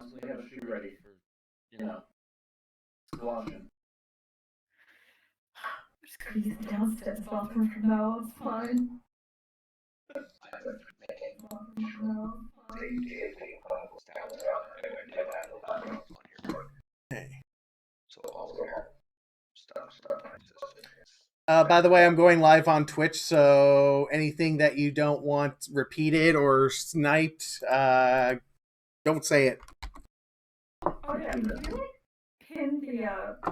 constantly have a shoe ready for, squashing. I'm just gonna use the downstairs bathroom from now on. It's fine. Hey. So all of your stuff. By the way, I'm going live on Twitch, so anything that you don't want repeated or sniped, don't say it. Oh yeah, can you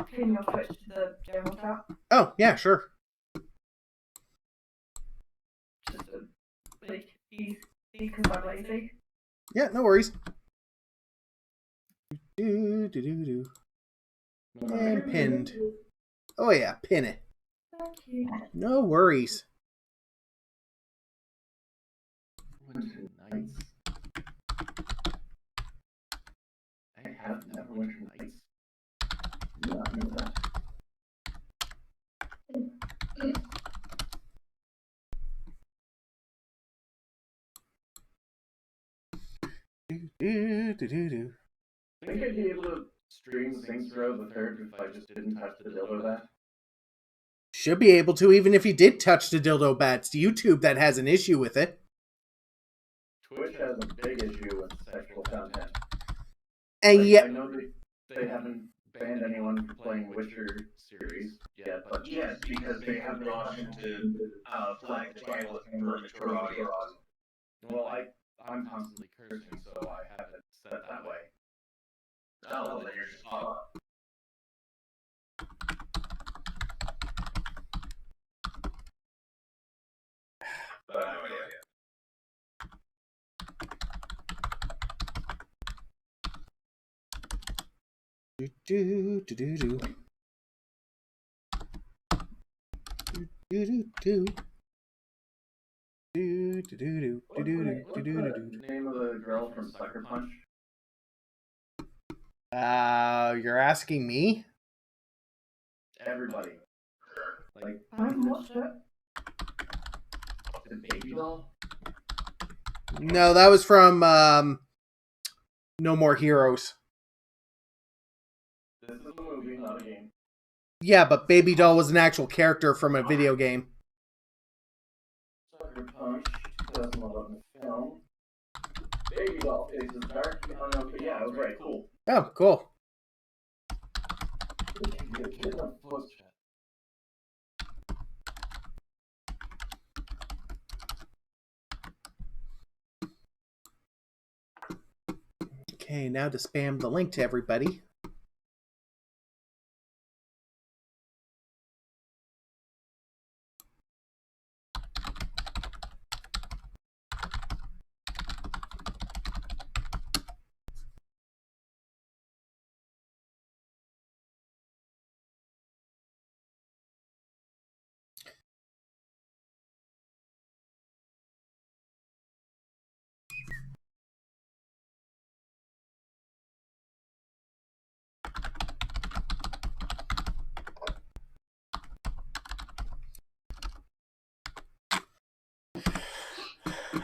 pin your Twitch to the general chat? Oh, yeah, sure. Just because I'm lazy. Yeah, no worries. And pinned. Oh yeah, pin it. Thank you. No worries. Winter nights. I have never winter nights. Do not know that. I think I'd be able to stream Saints Row the Third if I just didn't touch the dildo that. Should be able to, even if you did touch the dildo bats. YouTube that has an issue with it. Twitch has a big issue with sexual content. And yet, I know they haven't banned anyone for playing Witcher series yet, but Yes, because they have the option to flag the channel as for mature audience. well, I'm constantly cursing, so I have it set that way. Oh, well, then you're just pop. But I have no idea. What's the name of the girl from Sucker Punch? You're asking me? Everybody. Like, I haven't watched it. the baby doll? No, that was from No More Heroes. This is a movie, not a game. Yeah, but Baby Doll was an actual character from a video game. Sucker Punch, 2011 film. Baby doll faces dark. Oh no, yeah, I was right. Cool. Oh, cool. Okay, now to spam the link to everybody.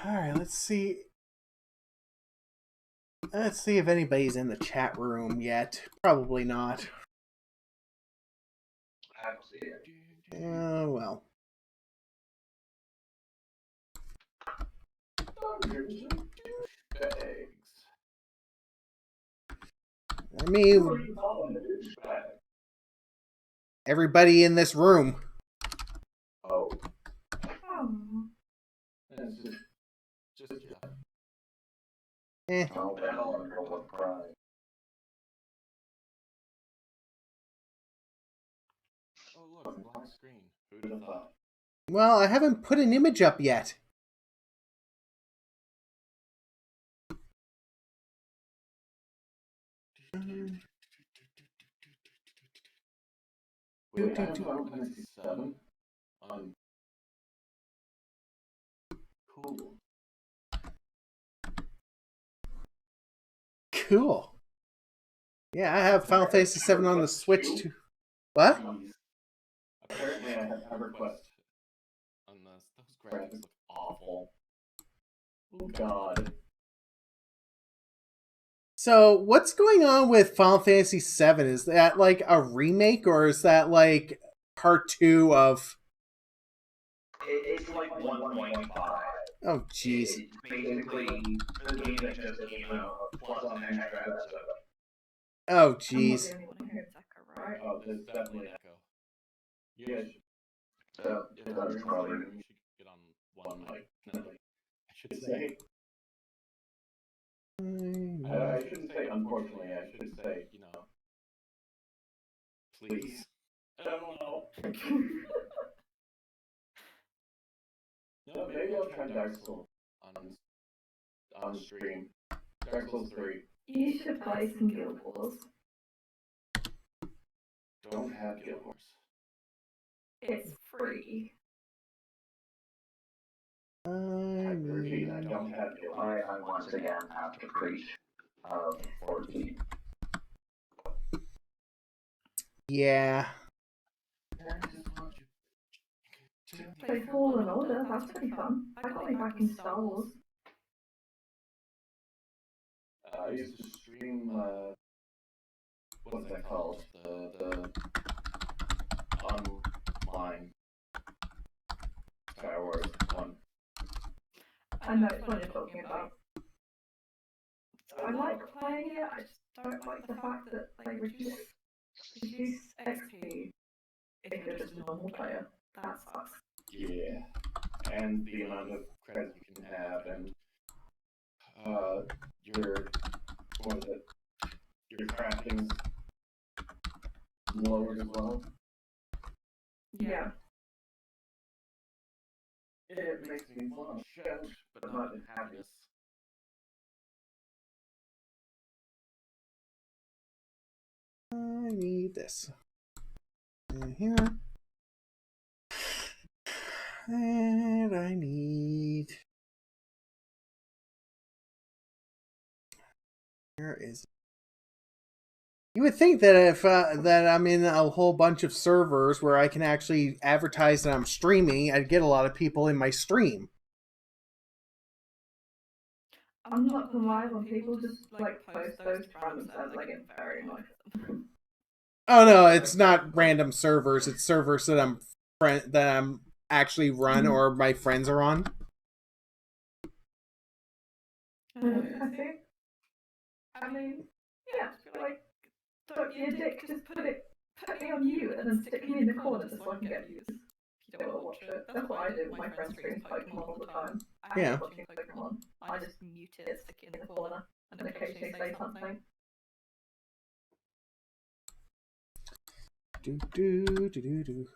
Alright, let's see. Let's see if anybody's in the chat room yet. Probably not. I don't see it. Well. I mean, everybody in this room. Oh. Oh. It's just Eh. oh, well, and girl would cry. Oh, look, black screen. Who'd have thought? Well, I haven't put an image up yet. Wait, I have Final Fantasy VII on. Cool. Cool. Yeah, I have Final Fantasy VII on the Switch too. What? Jeez. Apparently, I have EverQuest on this. Those graphics look awful. Oh God. So, what's going on with Final Fantasy VII? Is that like a remake, or is that like part 2 of? It's like 1.5. Oh, jeez. It's basically the game that just came out plus an extra episode. Oh, I'm not jeez. the only one who heard Zeka, right? Oh, there's definitely an echo. yeah. If That's probably you should get on one mic. No, I should say. say. I shouldn't say unfortunately. I should say You know, please. I don't know. no. Maybe I'll try Dark Souls on stream. Dark Souls 3. You should play some Guild Wars. Don't have Guild Wars. It's free. I don't have it. I once again have to preach of 14. Yeah. Play Fallen Order, that's pretty fun. I got me back in Star Wars. I used to stream. What's that called? The online Star Wars one. I know it's what you're talking about. I like playing it, I just don't like the fact that they reduce XP if you're just a normal player. That sucks. Yeah, and the amount of credits you can have, and your what is it? Your crafting's lowered as well. Yeah. It makes me want to shout, but not in happiness. I need this. And here. And I need. Where is it? You would think that if that I'm in a whole bunch of servers where I can actually advertise that I'm streaming, I'd get a lot of people in my stream. I'm not gonna lie, when people just like post those random servers, I get very annoyed with them. Oh no, it's not random servers. It's servers that I'm actually run or my friends are on. I think. I mean, yeah, like, don't be a dick, just put me on mute and then stick me in the corner just so I can get views. If you don't want to watch it. That's what I do with my friends stream Pokemon all the time. I Yeah. hate watching Pokemon. I just mute it, stick it in the corner, and occasionally say something. Do do do do do.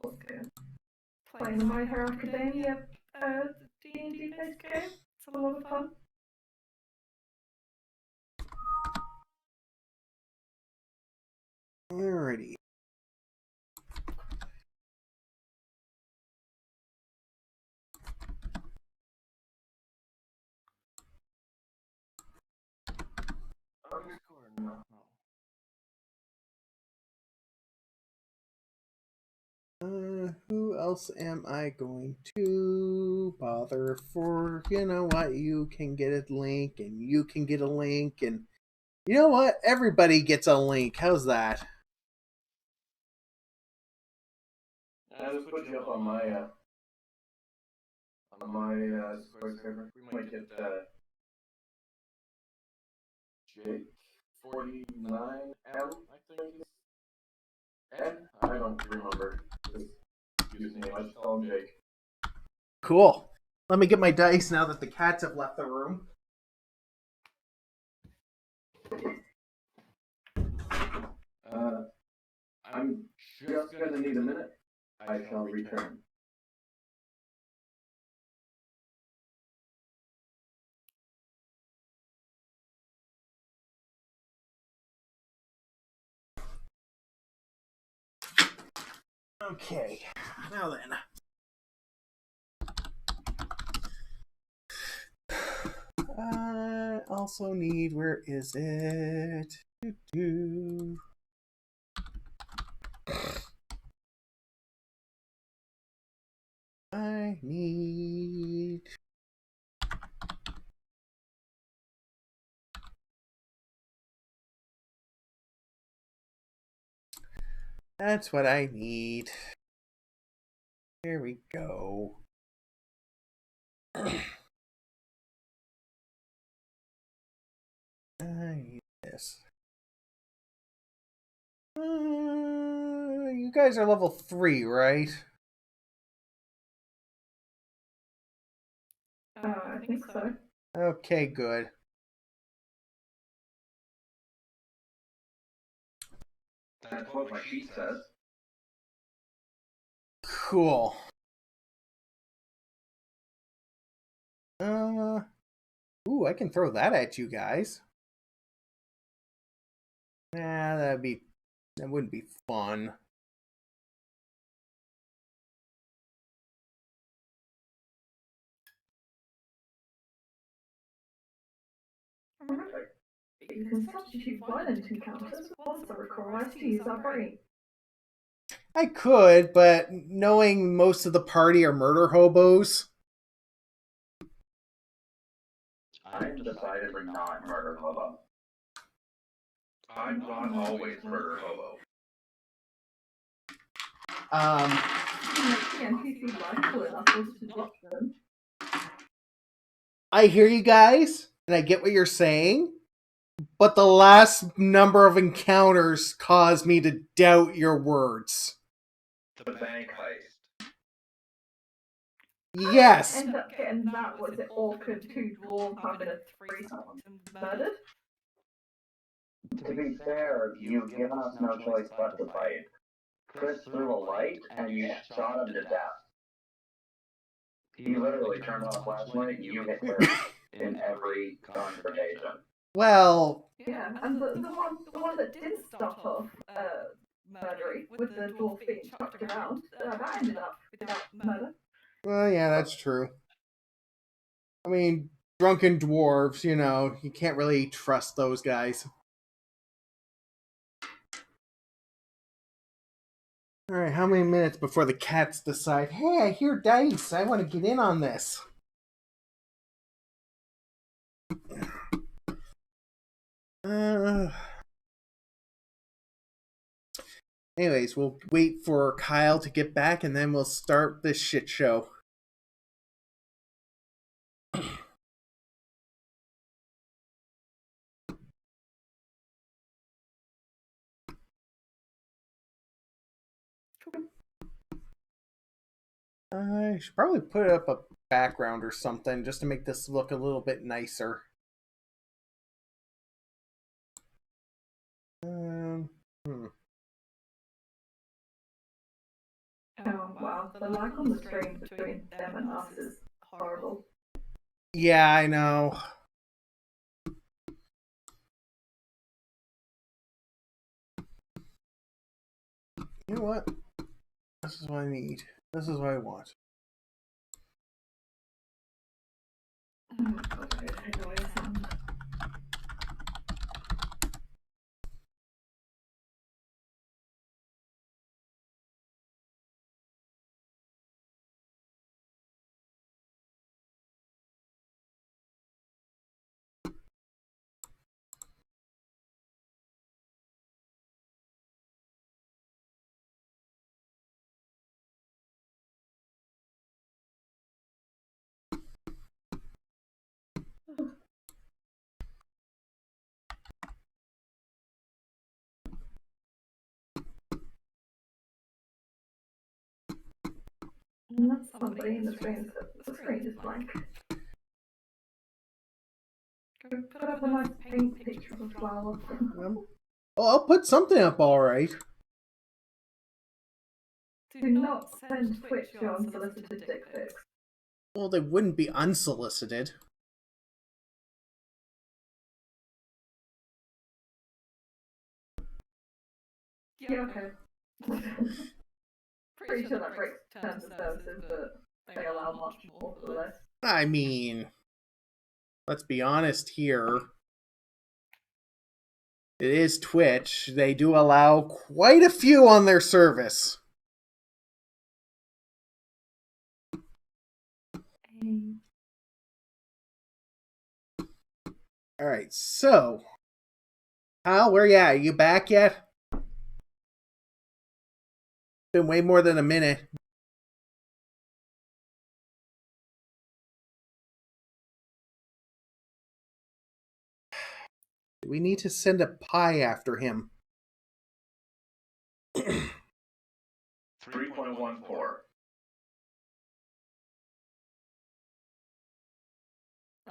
What's good? Playing the My Hero Academia D&D based game. It's a lot of fun. Alrighty. Who else am I going to bother for? You know what? You can get a link, and you can get a link, and you know what? Everybody gets a link. How's that? I just put you up on my Discord server. We might get Jake 49M, I think is N. I don't remember his username. I just call him Jake. Cool. Let me get my dice now that the cats have left the room. I'm just gonna need a minute. I shall return. Okay. Now then. I also need, where is it? Doo-doo. I need. That's what I need. Here we go. I need this. You guys are level 3, right? I think so. Okay, good. That's what my sheet says. Cool. Ooh, I can throw that at you guys. Nah, that wouldn't be fun. Remember, you can substitute violent encounters with ones that require us to use our brain. I could, but knowing most of the party are murder hobos. I'm decidedly not murder hobo. I'm not always murder hobo. NPC likable enough for us to drop them. I hear you guys, and I get what you're saying, but the last number of encounters caused me to doubt your words. The bank heist. Yes. End up getting that was it orphan 2 dwarf having a threesome murdered? To be fair, you've given us no choice but to fight. Chris threw a light, and you shot him to death. He literally turned off flashlight, and you hit clear in every confrontation. Well, Yeah, and the one that didn't start off murdery with the dwarf being chucked around, that ended up without murder. well, yeah, that's true. I mean, drunken dwarves, you can't really trust those guys. Alright, how many minutes before the cats decide, hey, I hear dice, I want to get in on this? Anyways, we'll wait for Kyle to get back and then we'll start this shit show. I should probably put up a background or something just to make this look a little bit nicer. Oh wow, the lag on the stream between them and us is horrible. Yeah, I know. You know what? This is what I need. This is what I want. And that's somebody in the screen is blank. Go put up a nice paint picture of a flower. Oh, I'll put something up, alright. Do not send Twitch your unsolicited dick pics. Well, they wouldn't be unsolicited. Yeah, okay. Pretty sure that breaks terms of services, but they allow much more for less. I mean, let's be honest here. It is Twitch. They do allow quite a few on their service. All right, so Kyle, where you at? Are you back yet? Been way more than a minute. We need to send a pie after him. 3.14.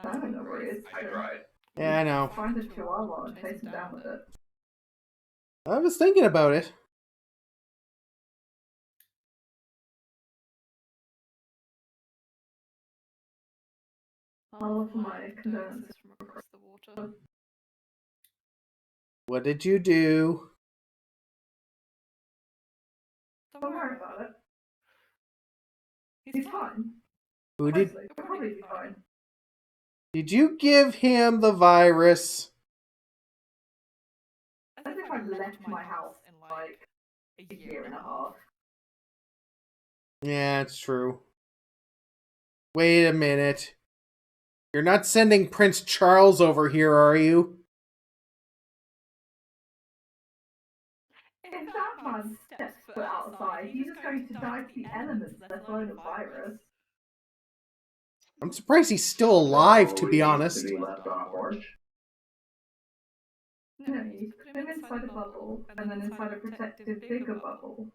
I don't know where he is. I tried. Yeah, I know. Find a chihuahua and chase him down with it. I was thinking about it. I'll offer my condolences from across the water. What did you do? Don't worry about it. He's fine. Who did? Honestly, he'll probably be fine. Did you give him the virus? As if I've left my house in like a year and a half. Yeah, it's true. Wait a minute. You're not sending Prince Charles over here, are you? If that man steps foot outside, he's just going to die to the elements, let alone a virus. I'm surprised he's still alive, to be honest. To be left on a porch. No, you put him inside a bubble, and then inside a protective bigger bubble.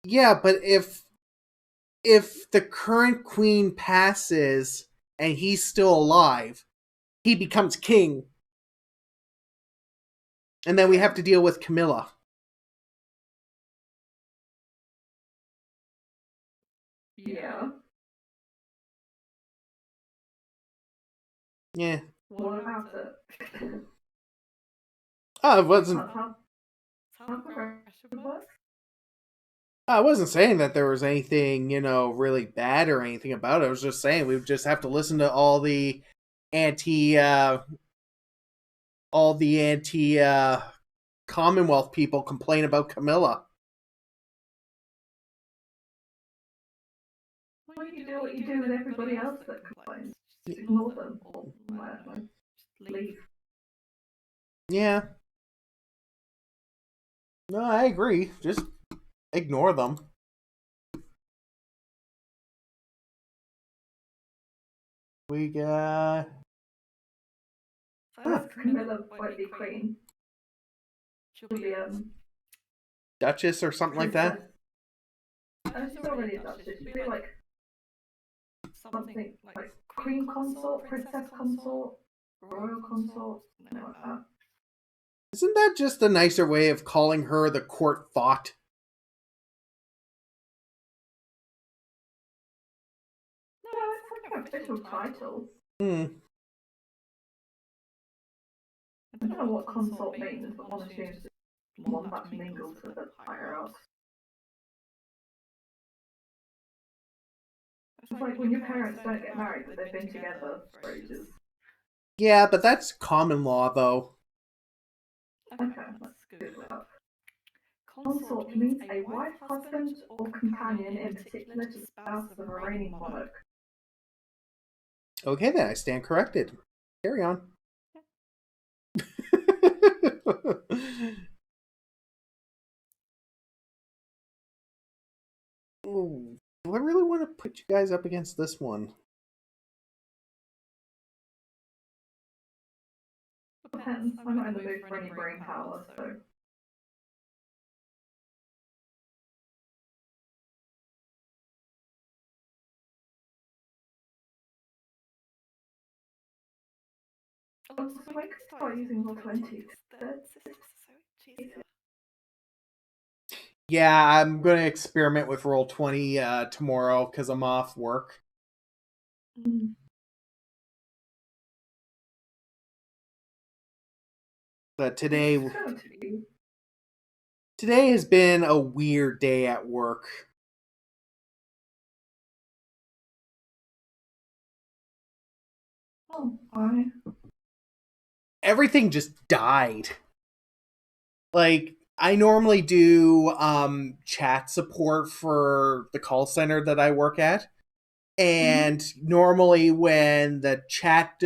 Yeah, but if the current queen passes and he's still alive, he becomes king. And then we have to deal with Camilla. Yeah. Yeah. What about it? Oh, it wasn't. That's how progression works. I wasn't saying that there was anything, really bad or anything about it. I was just saying we just have to listen to all the anti Commonwealth people complain about Camilla. Well, you do what you do with everybody else that complains. Just ignore them or just leave. Yeah. No, I agree. Just ignore them. We got... So Camilla won't be queen. She'll be, Duchess or something like that? She's already a duchess. She'll be like something like queen consort, princess consort, royal consort, something like that. Isn't that just a nicer way of calling her the court thought? No, it's like an official title. I don't know what consort means, but one assumes it's one that mingles with the higher ups. It's like when your parents don't get married, but they've been together for ages. Yeah, but that's common law, though. Okay, let's Google that. Consort means a wife, husband, or companion, in particular to spouse of a reigning monarch. Okay, then I stand corrected. Carry on. Ooh, do I really want to put you guys up against this one? Depends. I'm not in the mood for any brain power, so. Also, I could start using Roll20. That's so cheesy. Yeah, I'm going to experiment with Roll20 tomorrow because I'm off work. But today has been a weird day at work. Oh, why? Everything just died. Like, I normally do chat support for the call center that I work at. And normally when the chat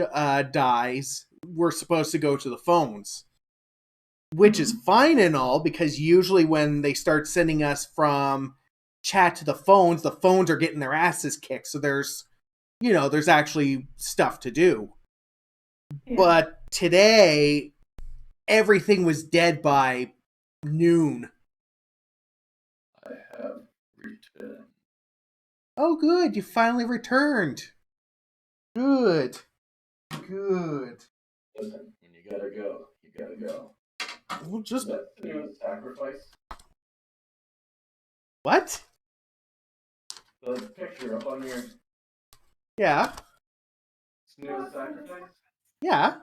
dies, we're supposed to go to the phones. Which is fine and all, because usually when they start sending us from chat to the phones are getting their asses kicked. So there's actually stuff to do. Yeah. But today, everything was dead by noon. I have returned. Oh, good. You finally returned. Good. Good. Listen, when you gotta go, you gotta go. Well, just... That's the newest sacrifice. What? The picture up on your Yeah. newest sacrifice? Yeah.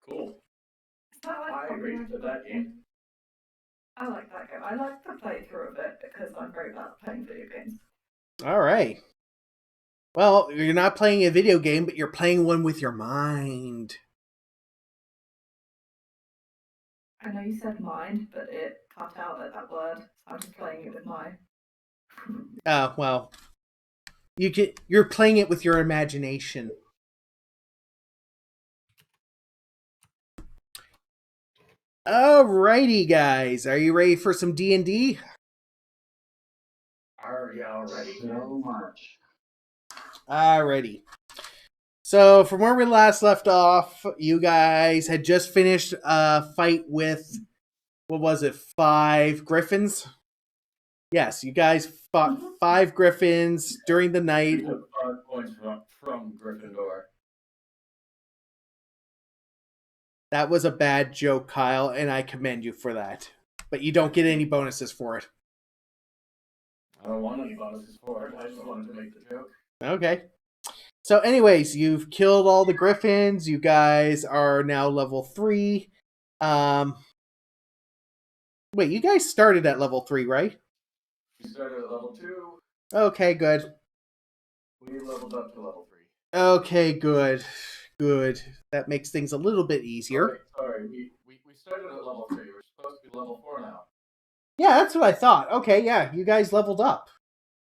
Cool. Is that like I raged at that game. I like that game. I like the playthrough of it because I'm very bad at playing video games. All right. Well, you're not playing a video game, but you're playing one with your mind. I know you said mind, but it cut out at that word, so I'm just playing it with my. Well, you're playing it with your imagination. Alrighty, guys. Are you ready for some D&D? Are y'all ready? So much. Alrighty. So, from where we last left off, you guys had just finished a fight with, what was it, 5 griffins? Yes, you guys fought 5 griffins during the night. You took 5 points from Gryffindor. That was a bad joke, Kyle, and I commend you for that. But you don't get any bonuses for it. I don't want any bonuses for it. I just wanted to make the joke. Okay. So anyways, you've killed all the griffins. You guys are now level 3. Wait, you guys started at level 3, right? We started at level 2. Okay, good. We leveled up to level 3. Okay, good. Good. That makes things a little bit easier. Sorry. We started at level 3. We're supposed to be level 4 now. Yeah, that's what I thought. Okay, yeah, you guys leveled up.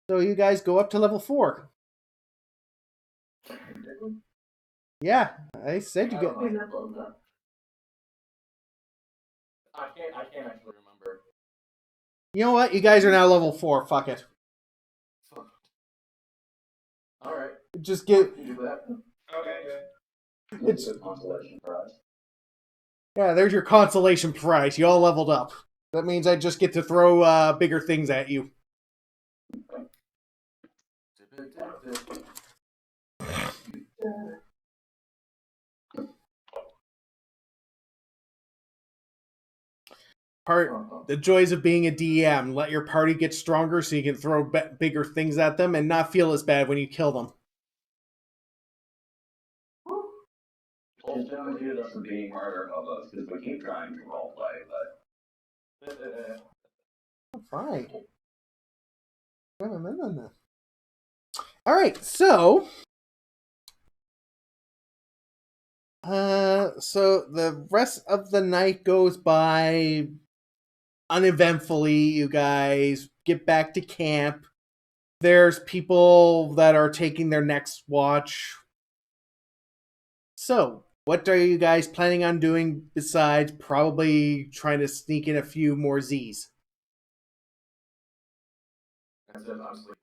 So you guys go up to level 4. Yeah, I said you get... We leveled up. I can't actually remember. You know what? You guys are now level 4. Fuck it. Alright. Just get... Do that. Okay. It's a consolation prize. Yeah, there's your consolation prize. You all leveled up. That means I just get to throw bigger things at you. The joys of being a DM. Let your party get stronger so you can throw bigger things at them and not feel as bad when you kill them. Just don't accuse us of being harder of us because we keep trying to roleplay, but. Fine. No. Alright, so... So the rest of the night goes by uneventfully. You guys get back to camp. There's people that are taking their next watch. So, what are you guys planning on doing besides probably trying to sneak in a few more Z's? That's it, I'm sleeping.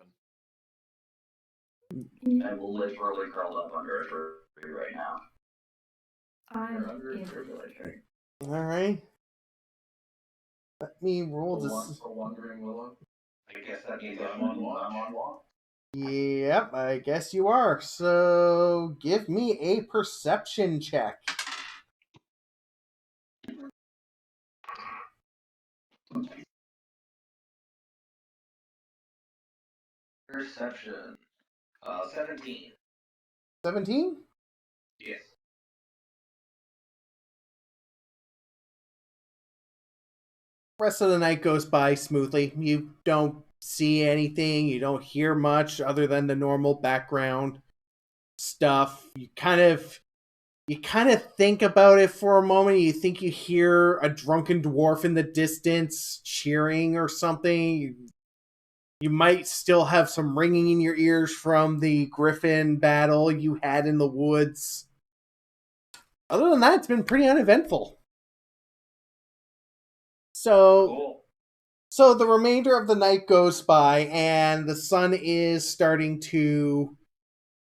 I'm literally curled up under a tree right now. I'm You're under a in tree. the tree. Alright. Let me roll this. For wandering willow. I guess that means I'm on walk. Yep, I guess you are. So, give me a perception check. Perception. 17. 17? Yes. Rest of the night goes by smoothly. You don't see anything. You don't hear much other than the normal background stuff. You kind of think about it for a moment. You think you hear a drunken dwarf in the distance cheering or something. You might still have some ringing in your ears from the griffin battle you had in the woods. Other than that, it's been pretty uneventful. So, Cool. so the remainder of the night goes by, and the sun is starting to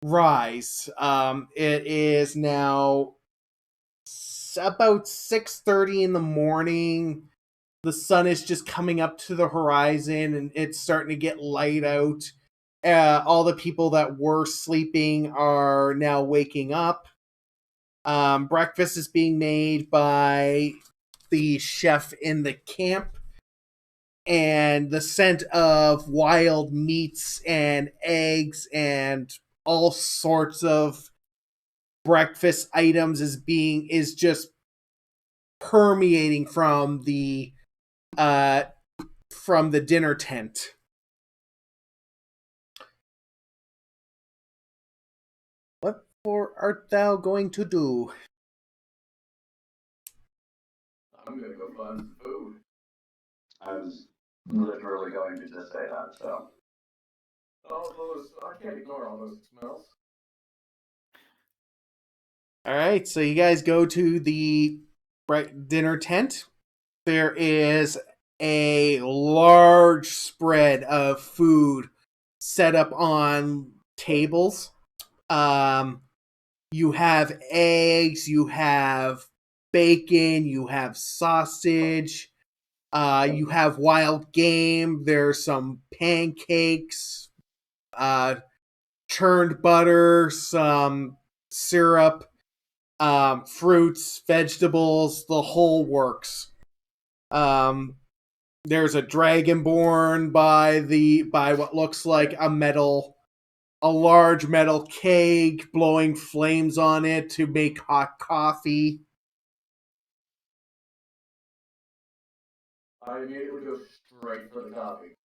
rise. It is now about 6:30 in the morning. The sun is just coming up to the horizon, and it's starting to get light out. All the people that were sleeping are now waking up. Breakfast is being made by the chef in the camp, and the scent of wild meats and eggs and all sorts of breakfast items is just permeating from the dinner tent. What for art thou going to do? I'm gonna go find some food. I was literally going to just say that, so. I can't ignore all those smells. Alright, so you guys go to the dinner tent. There is a large spread of food set up on tables. You have eggs, you have bacon, you have sausage, you have wild game, there's some pancakes, churned butter, some syrup, fruits, vegetables, the whole works. There's a dragonborn by what looks like a large metal keg, blowing flames on it to make hot coffee. I immediately go straight for the coffee.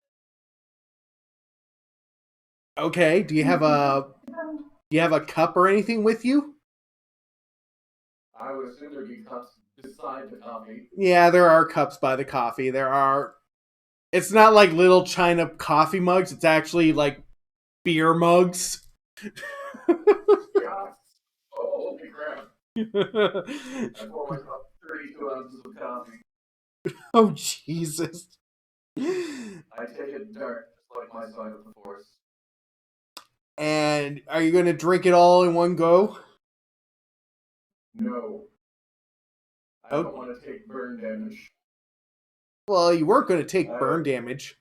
Okay, do you have a cup or anything with you? I would assume there'd be cups beside the coffee. Yeah, there are cups by the coffee. It's not like little china coffee mugs, it's actually like beer mugs. Yeah. Oh, holy crap. I pour myself 32 ounces of coffee. Oh, Jesus. I take it dark, just like my side of the force. And are you going to drink it all in one go? No. I don't want to take burn damage. Well, you weren't going to take burn damage.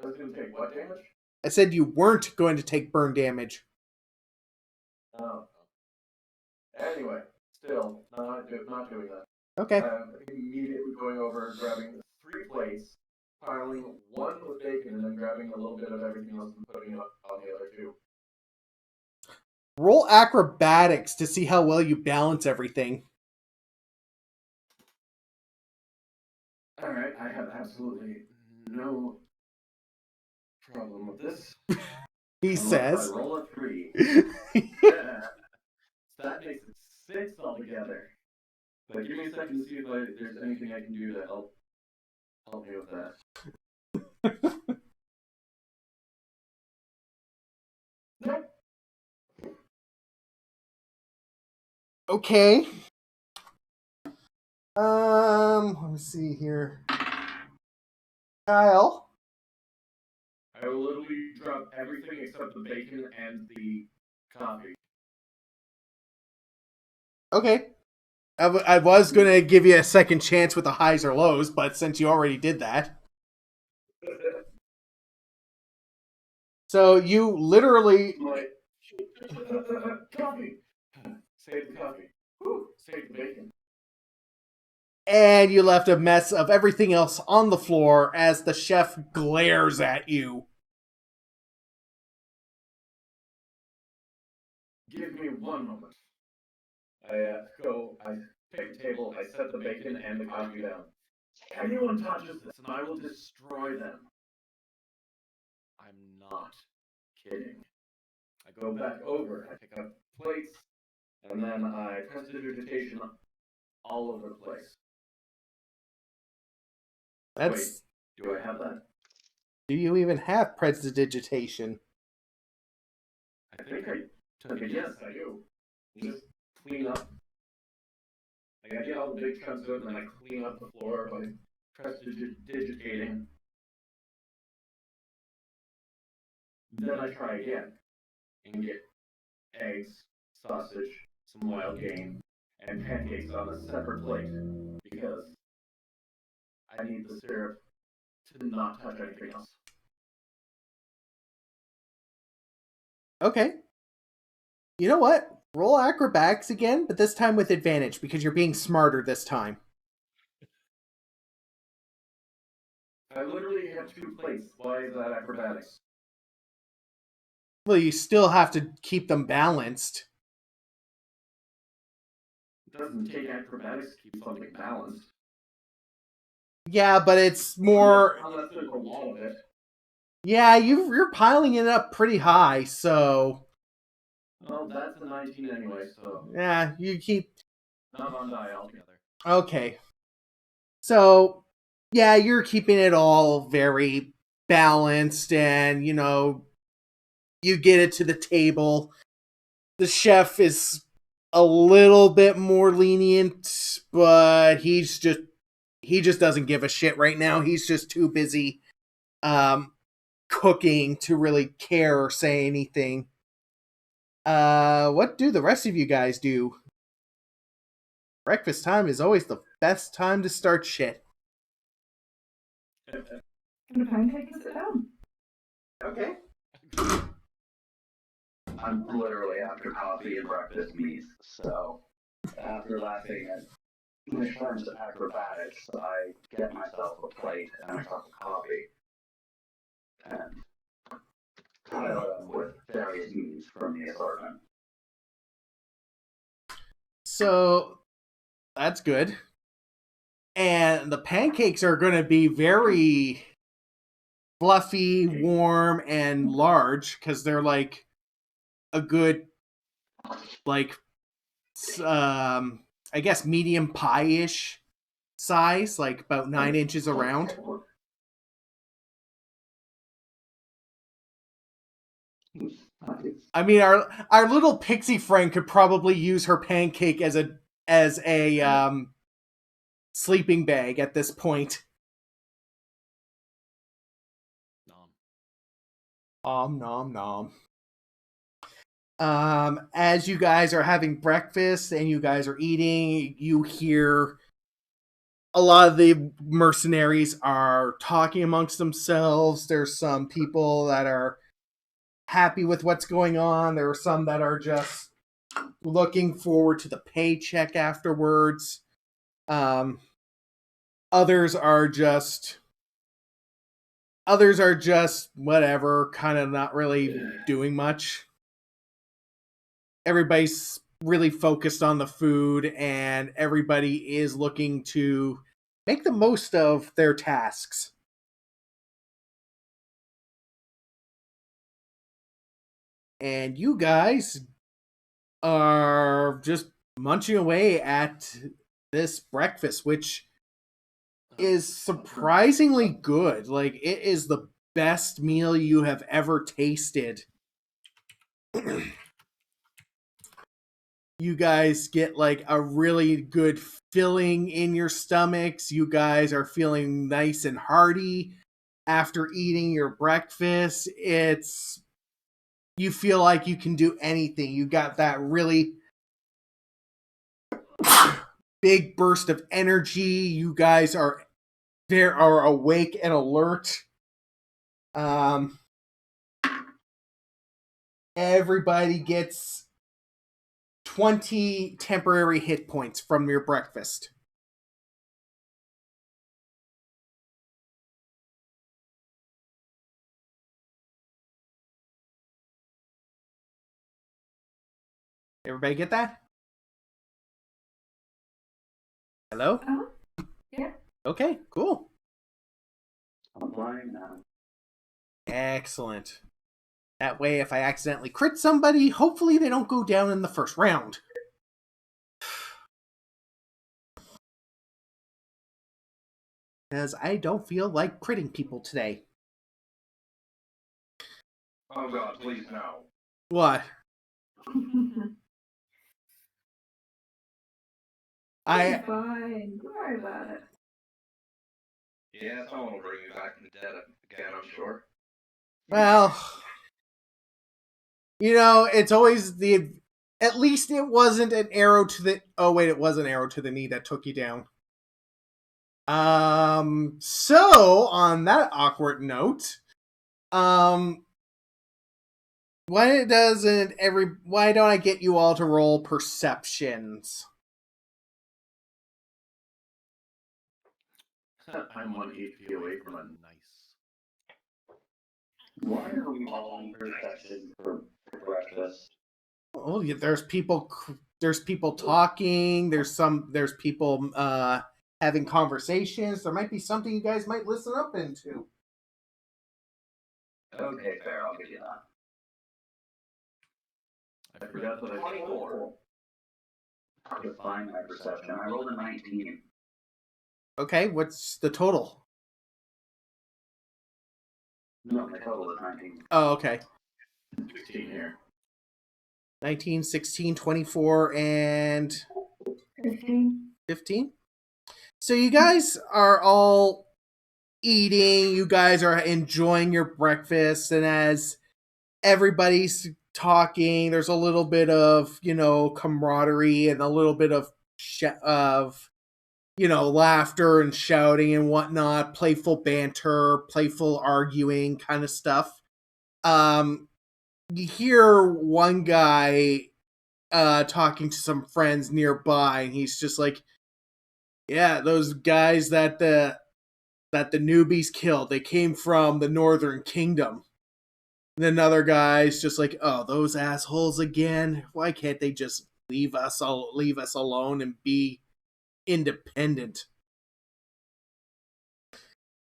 I was going to take what damage? I said you weren't going to take burn damage. Oh. Anyway, still, not doing that. Okay. Immediately going over, grabbing 3 plates, piling 1 with bacon, and then grabbing a little bit of everything else and putting it on the other 2. Roll acrobatics to see how well you balance everything. Alright, I have absolutely no problem with this. He says. I roll a 3. That makes it 6 altogether. But give me a second to see if there's anything I can do to help me with that. Nope. Okay. Let me see here. Kyle. I will literally drop everything except the bacon and the coffee. Okay. I was going to give you a second chance with the highs or lows, but since you already did that. So you literally... Coffee! Save the coffee. Whew, save the bacon. And you left a mess of everything else on the floor as the chef glares at you. Give me 1 moment. I pick a table, I set the bacon and the coffee down. Anyone touches this and I will destroy them. I'm not kidding. I go back over, I pick up plates, and then I prestidigitation all over the place. That's... Wait, do I have that? Do you even have prestidigitation? I think I took it. Yes, I do. Just clean up. Like, I get all the big chunks of it, and then I clean up the floor by prestidigitating. Then I try again and get eggs, sausage, some wild game, and pancakes on a separate plate because I need the syrup to not touch anything else. Okay. You know what? Roll acrobatics again, but this time with advantage because you're being smarter this time. I literally have 2 plates. Why is that acrobatics? Well, you still have to keep them balanced. It doesn't take acrobatics to keep something balanced. Yeah, but it's more. Unless there's a wall of it. Yeah, you're piling it up pretty high, so. Well, that's a 19 anyway, so. Yeah, you keep. Not on die altogether. Okay. So, yeah, you're keeping it all very balanced, and, you get it to the table. The chef is a little bit more lenient, but he just doesn't give a shit right now. He's just too busy cooking to really care or say anything. What do the rest of you guys do? Breakfast time is always the best time to start shit. Gonna pancake and sit down. Okay. I'm literally after coffee and breakfast meets, so after laughing at my friend's acrobatics, I get myself a plate and a cup of coffee, and pile them with various meats from the assortment. So that's good. And the pancakes are going to be very fluffy, warm, and large because they're like a good, like, I guess medium pie-ish size, like about 9 inches around. I mean, our little pixie friend could probably use her pancake as a sleeping bag at this point. Nom. Nom nom. As you guys are having breakfast and you guys are eating, you hear a lot of the mercenaries are talking amongst themselves. There's some people that are happy with what's going on. There are some that are just looking forward to the paycheck afterwards. Others are just whatever, kind of not really doing much. Everybody's really focused on the food, and everybody is looking to make the most of their tasks. And you guys are just munching away at this breakfast, which is surprisingly good. Like, it is the best meal you have ever tasted. You guys get like a really good filling in your stomachs. You guys are feeling nice and hearty after eating your breakfast. You feel like you can do anything. You got that really big burst of energy. You guys are awake and alert. Everybody gets 20 temporary hit points from your breakfast. Everybody get that? Hello? Yeah. Okay, cool. I'm blind now. Excellent. That way, if I accidentally crit somebody, hopefully they don't go down in the first round. Because I don't feel like critting people today. Oh God, please no. What? I Fine. Don't worry about it. Yeah, someone will bring me back from the dead again, I'm sure. well, it's always the. At least it wasn't an arrow to the. Oh wait, it was an arrow to the knee that took you down. So on that awkward note, why don't I get you all to roll perceptions? I'm 1 HP away from a nice. Why are we all on perception for breakfast? Oh, yeah, there's people talking, there's people having conversations. There might be something you guys might listen up into. Okay, fair, I'll give you that. I forgot that I 24. I define my perception. I rolled a 19. Okay, what's the total? No, my total is 19. Oh, okay. 16 here. 19, 16, 24, and 15. 15. So you guys are all eating, you guys are enjoying your breakfast, and as everybody's talking, there's a little bit of, camaraderie and a little bit of laughter and shouting and whatnot, playful banter, playful arguing kind of stuff. You hear one guy talking to some friends nearby, and he's just like, yeah, those guys that the newbies killed, they came from the Northern Kingdom. And another guy's just like, oh, those assholes again. Why can't they just leave us alone and be independent?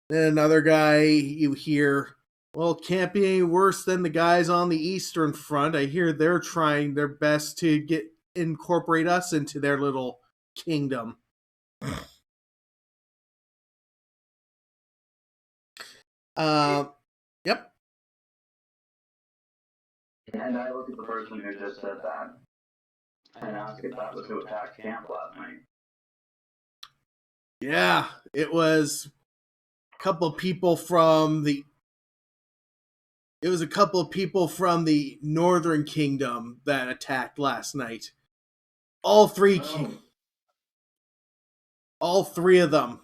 Then another guy you hear, well, it can't be any worse than the guys on the Eastern Front. I hear they're trying their best to incorporate us into their little kingdom. Yep. And I look at the person who just said that and ask if that was who attacked camp last night. Yeah, it was a couple of people from the Northern Kingdom that attacked last night. All three of them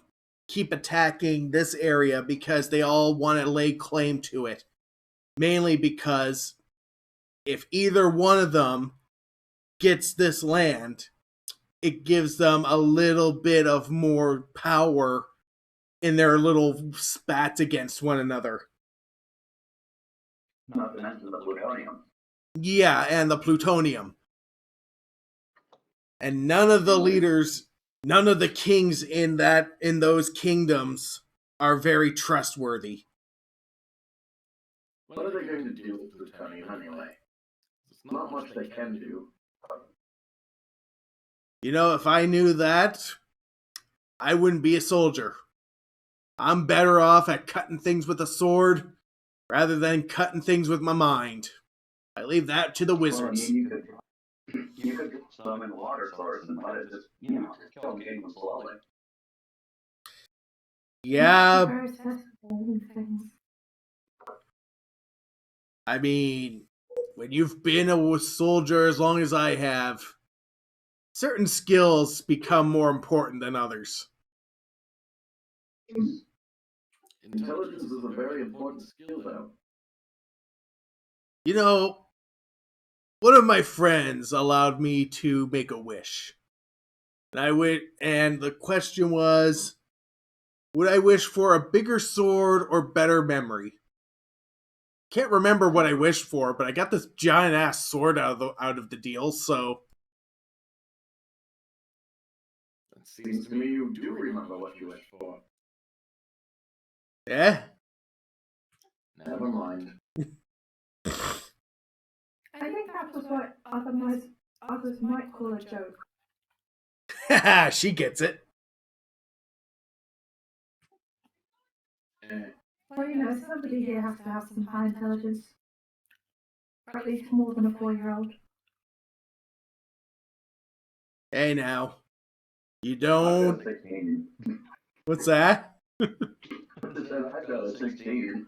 keep attacking this area because they all want to lay claim to it. Mainly because if either one of them gets this land, it gives them a little bit of more power in their little spats against one another. Not to mention the plutonium. Yeah, and the plutonium. And none of the kings in those kingdoms are very trustworthy. What are they going to do with plutonium anyway? There's not much they can do. If I knew that, I wouldn't be a soldier. I'm better off at cutting things with a sword rather than cutting things with my mind. I leave that to the wizards. Well, you could summon a water source and let it just, kill the kingdom slowly. Yeah. I mean, when you've been a soldier as long as I have, certain skills become more important than others. Intelligence is a very important skill, though. One of my friends allowed me to make a wish. And the question was, would I wish for a bigger sword or better memory? Can't remember what I wished for, but I got this giant ass sword out of the deal, so. It seems to me you do remember what you wished for. Yeah? Never mind. I think that was what others might call a joke. Haha, she gets it. Well, somebody here has to have some high intelligence. Or at least more than a 4-year-old. Hey now. You I've don't... got 16. What's that? I said I've got a 16.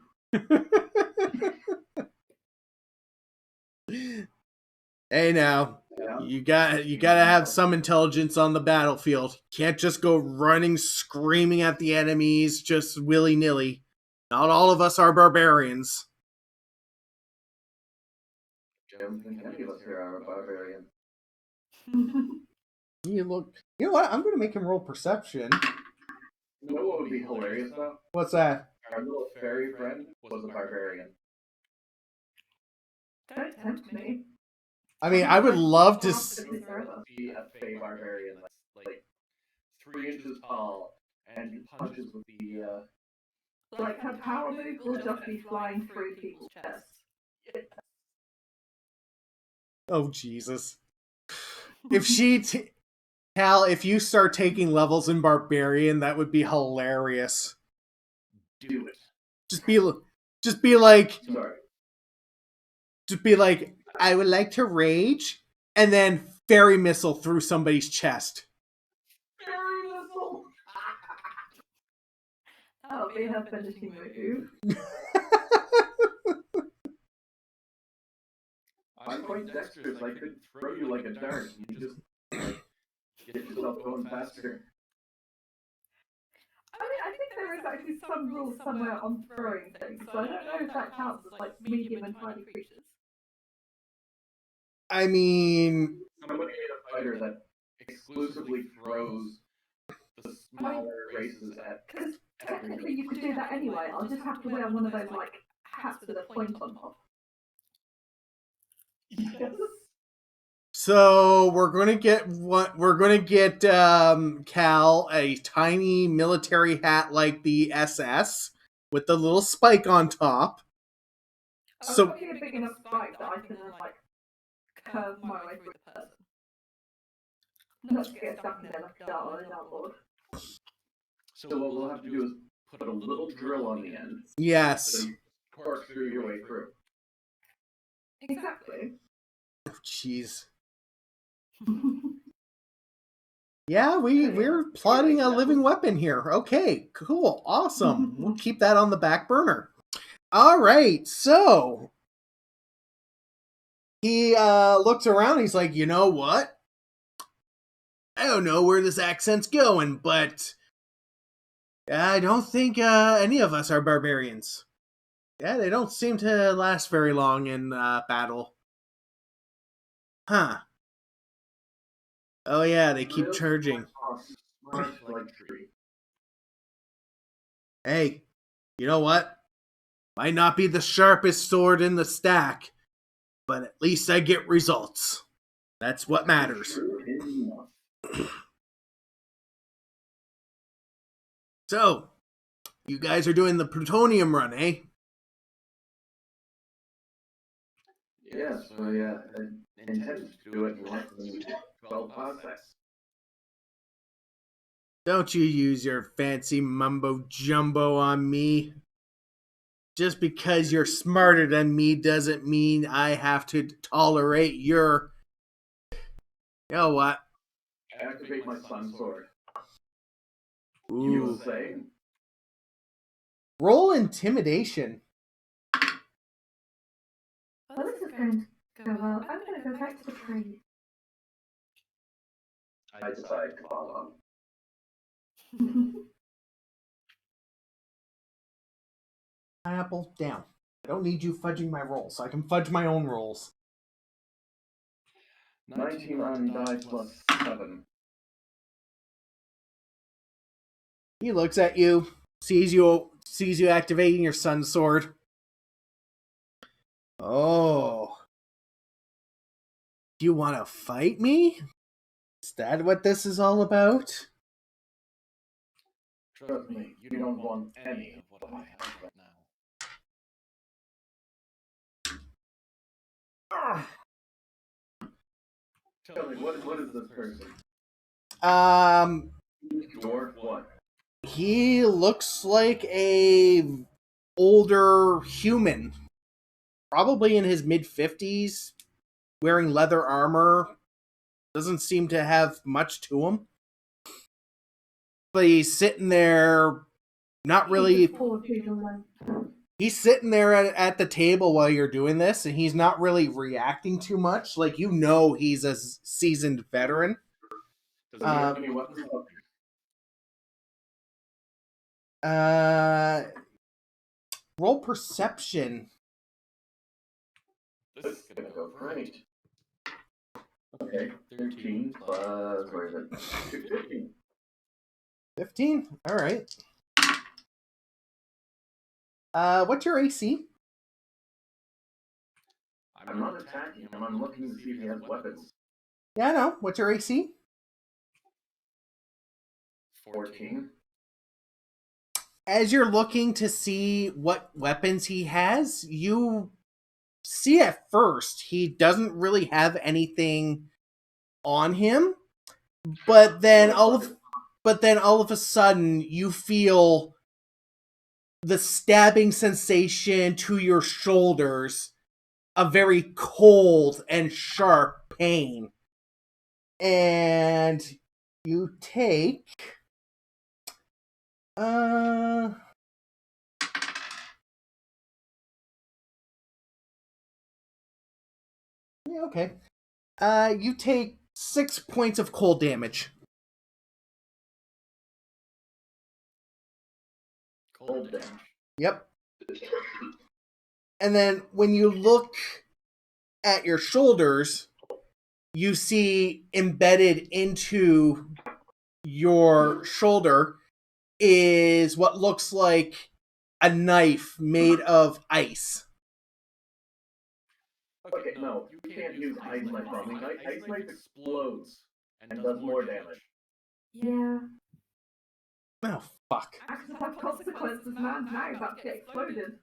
Hey now. Yeah. You gotta have some intelligence on the battlefield. Can't just go running, screaming at the enemies just willy-nilly. Not all of us are barbarians. I don't think any of us here are a barbarian. You know what? I'm gonna make him roll perception. You know what would be hilarious though? What's that? Our little fairy friend was a barbarian. Don't tempt me. I mean, I would love to... Be a fey barbarian that's like 3 inches tall and punches with the Like, her power move will just be flying through people's chests. Oh, Jesus. If she... Cal, if you start taking levels in Barbarian, that would be hilarious. do it. Just be like... Sorry. Just be like, I would like to rage, and then fairy missile through somebody's chest. Fairy missile! That'll be her finishing move. I'm quite dexterous. I could throw you like a dart. You just like, get yourself going faster. I mean, I think there is actually some rule somewhere on throwing things, so I don't know if that counts as like medium and tiny creatures. I mean... Somebody made a fighter that exclusively throws the smaller races at... Because technically you could do that anyway, I'll just have to wear one of those like hats with a point on top. Yes. So we're gonna get Cal a tiny military hat like the SS with the little spike on top. So probably a big enough spike that I can like curve my way through the person. Not to get stuck in there like a dart on a dartboard. So what we'll have to do is put a little drill on the end. Yes. So you corkscrew your way through. Exactly. Oh, jeez. Yeah, we're plotting a living weapon here. Okay, cool, awesome. We'll keep that on the back burner. All right, so he looks around. He's like, you know what? I don't know where this accent's going, but I don't think any of us are barbarians. Yeah, they don't seem to last very long in battle. Huh. Oh yeah, they keep charging. Hey, you know what? Might not be the sharpest sword in the stack, but at least I get results. That's what matters. So, you guys are doing the plutonium run, eh? Yes, I intended to do it in less than 12 parsecs. Don't you use your fancy mumbo-jumbo on me. Just because you're smarter than me doesn't mean I have to tolerate your... You know what? Activate my sun sword. Ooh. You will say? Roll intimidation. Well, this is going to go well. I'm going to go back to the tree. I decide to follow. Apple down. I don't need you fudging my rolls. I can fudge my own rolls. 19 on die plus 7. He looks at you, sees you activating your sun sword. Oh. Do you want to fight me? Is that what this is all about? Trust me, you don't want any of what I have right now. Tell me, what is this person? Dwarf what? He looks like a older human. probably in his mid-50s, wearing leather armor. Doesn't seem to have much to him. But he's sitting there, not really... He's sitting there at the table while you're doing this, and he's not really reacting too much. Like, you know he's a seasoned veteran. Does he have any weapons? Roll perception. This is gonna go great. Okay, 13 plus, where is it? 15. 15? Alright. What's your AC? I'm not attacking him, I'm looking to see if he has weapons. Yeah, I know. What's your AC? 14. As you're looking to see what weapons he has, you see at first he doesn't really have anything on him, but then all of a sudden you feel the stabbing sensation to your shoulders, a very cold and sharp pain, and you take yeah, okay. You take 6 points of cold damage. Cold damage. Yep. And then when you look at your shoulders, you see embedded into your shoulder is what looks like a knife made of ice. Okay, no, you can't use ice knife on me. Ice knife explodes and does more damage. Yeah. Oh, fuck. Actions have consequences, man. Now you're about to get exploded.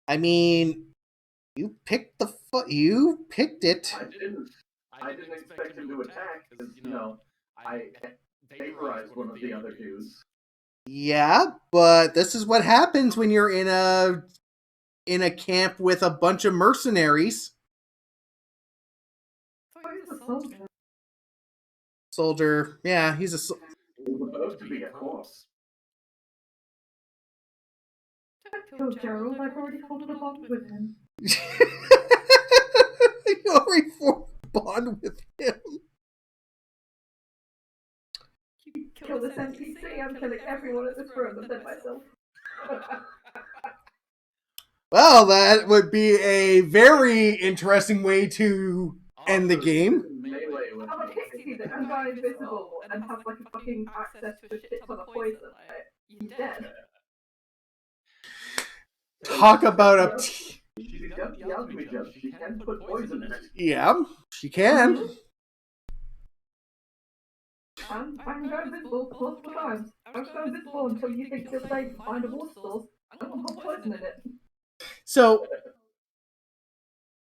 I mean, you picked it. I didn't expect him to attack, because, I vaporized one of the other dudes. Yeah, but this is what happens when you're in a camp with a bunch of mercenaries. So he's a soldier. Soldier, yeah, he's He's supposed to be a corpse. Don't kill Gerald. I've already formed a bond with him. you already formed a bond with him. You kill this NPC, I'm killing everyone in this room and then myself. Well, that would be a very interesting way to end the game. Melee with I'm a pixie that can go invisible and has like a fucking access to a shit ton of poison. Like, he's dead. Talk about a... She's got the alchemy gem. She can put poison in it. Yeah, she can. And I can go invisible multiple times. I'll just go invisible until you think you're safe and find a water source. I'm gonna put poison in it. So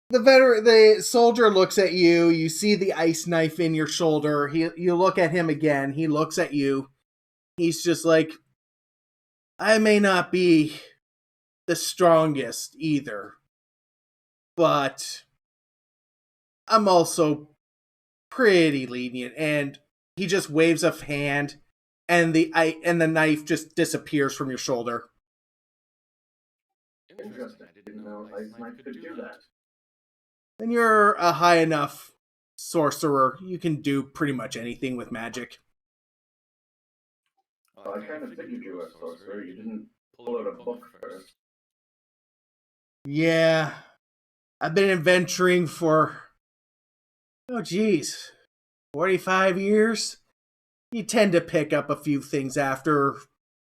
the soldier looks at you. You see the ice knife in your shoulder. You look at him again. He looks at you. He's just like, I may not be the strongest either, but I'm also pretty lenient. And he just waves a hand, and the knife just disappears from your shoulder. Interesting. I didn't know ice knife could do that. When you're a high enough sorcerer, you can do pretty much anything with magic. Well, I kind of figured you were a sorcerer. You didn't pull out a book first. Yeah. I've been adventuring for, 45 years. You tend to pick up a few things after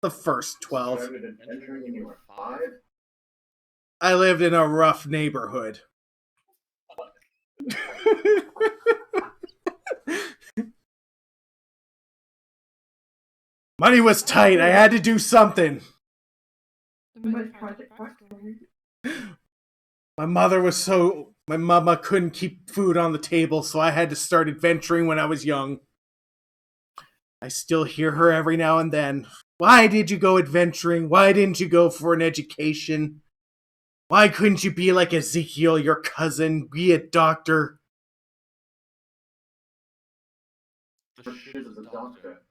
the first 12. You started adventuring when you were 5? I lived in a rough neighborhood. Money was tight. I had to do something. The most tragic backstory. My mama couldn't keep food on the table, so I had to start adventuring when I was young. I still hear her every now and then. Why did you go adventuring? Why didn't you go for an education? Why couldn't you be like Ezekiel, your cousin? Be a doctor. The shit is a doctor.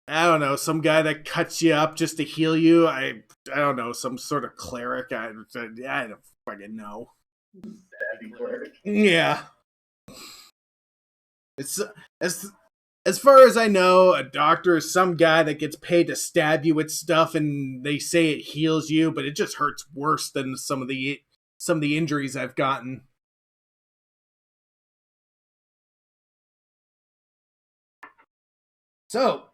I don't know, some guy that cuts you up just to heal you. I don't know, some sort of cleric. I don't fucking know. That'd be cleric. Yeah. It's as far as I know, a doctor is some guy that gets paid to stab you with stuff, and they say it heals you, but it just hurts worse than some of the injuries I've gotten. So,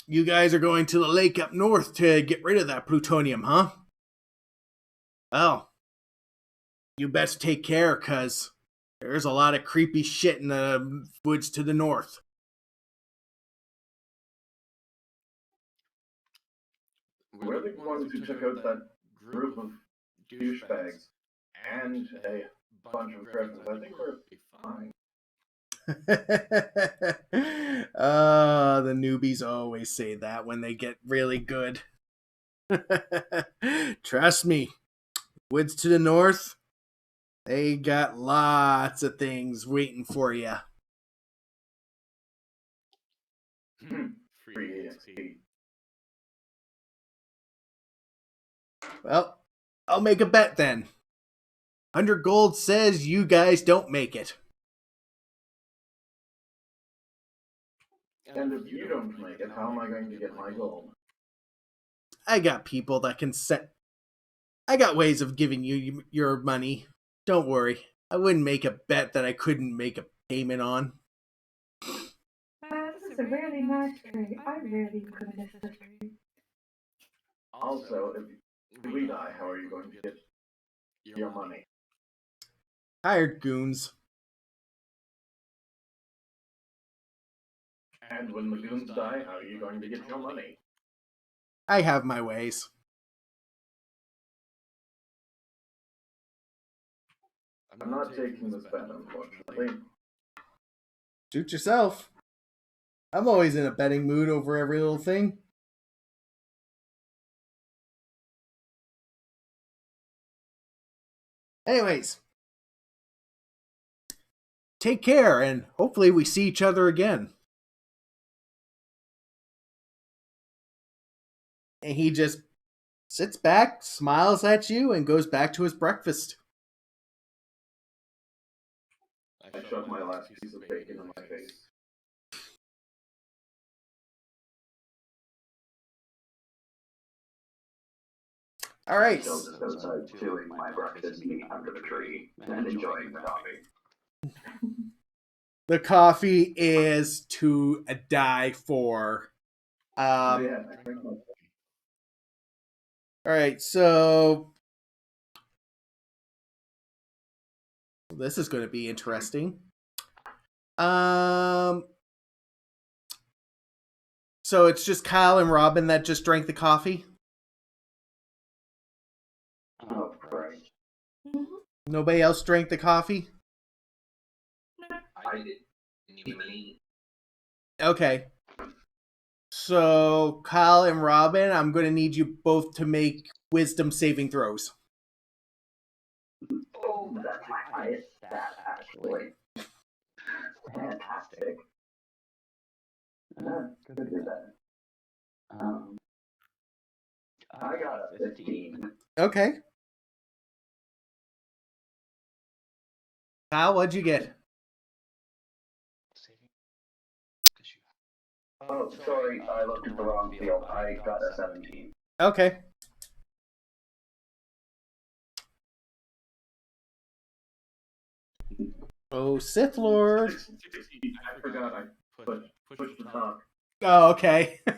you guys are going to the lake up north to get rid of that plutonium, huh? Oh. You best take care, cuz there's a lot of creepy shit in the woods to the north. We're the ones who took out that group of douchebags and a bunch of aggressors. I think we're fine. The newbies always say that when they get really good. Trust me, woods to the north, they got lots of things waiting for you. Free EXP. Well, I'll make a bet then. 100 gold says you guys don't make it. And if you don't make it, how am I going to get my gold? I got people that can set. I got ways of giving you your money. Don't worry. I wouldn't make a bet that I couldn't make a payment on. This is a really nice tree. I really could miss this tree. Also, if we die, how are you going to get your money? Hired goons. And when the goons die, how are you going to get your money? I have my ways. I'm not taking this bet, unfortunately. Shoot yourself. I'm always in a betting mood over every little thing. Anyways, take care, and hopefully we see each other again. And he just sits back, smiles at you, and goes back to his breakfast. I shoved my last piece of bacon in my face. All right. Still just outside chewing my breakfast meat under the tree and enjoying the coffee. The coffee is to die for. Yeah. All right, so this is going to be interesting. So it's just Kyle and Robin that just drank the coffee? Oh, Christ. Nobody else drank the coffee? I didn't even eat. Okay. So, Kyle and Robin, I'm going to need you both to make wisdom saving throws. Oh, that's my highest stat, actually. Fantastic. Good to do that. I got a 15. Okay. Kyle, what'd you get? Oh, sorry, I looked at the wrong field. I got a 17. Okay. Oh, Sith Lord. 16. I forgot I pushed the top. Oh, okay. I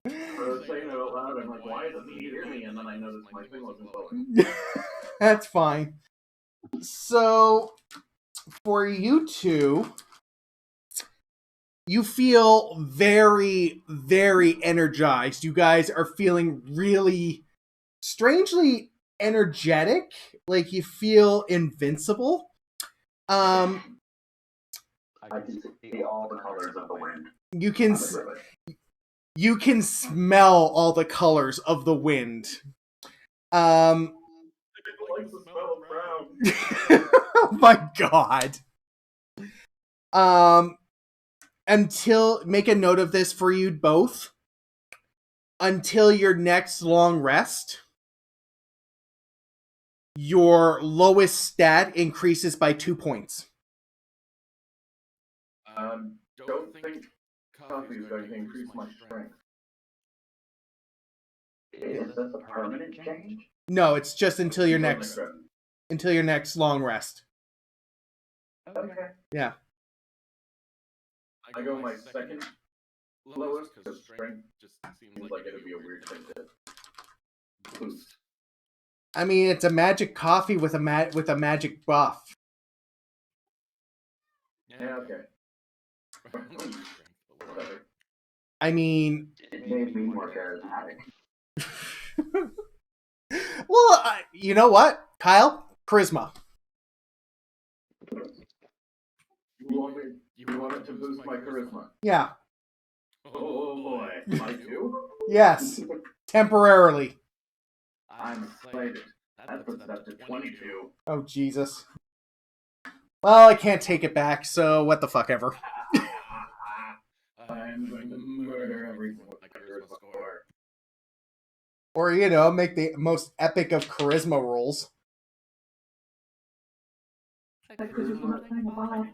was saying it out loud, I'm like, why doesn't he hear me? And then I noticed my thing wasn't going. That's fine. So, for you two, you feel very, very energized. You guys are feeling really strangely energetic. Like you feel invincible. I can see all the colors of the wind. You can smell all the colors of the wind. likes the smell of brown. Oh my god. Make a note of this for you both. Until your next long rest, your lowest stat increases by 2 points. Don't think coffee is going to increase my strength. Is this a permanent change? No, it's just until your Until next rest. until your next long rest. Okay. Yeah. I go my second lowest because strength just seems like it'd be a weird thing to boost. I mean, it's a magic coffee with a magic buff. Yeah, okay. Whatever. I mean, It made me more charismatic. well, you know what, Kyle? Charisma. You want it to boost my charisma? Yeah. Oh boy, I do? Yes. Temporarily. I'm excited. That puts it up to 22. Oh, Jesus. Well, I can't take it back, so what the fuck ever. I'm going to murder everything with my charisma score. Or, make the most epic of charisma rolls. Like charisma playing a bard.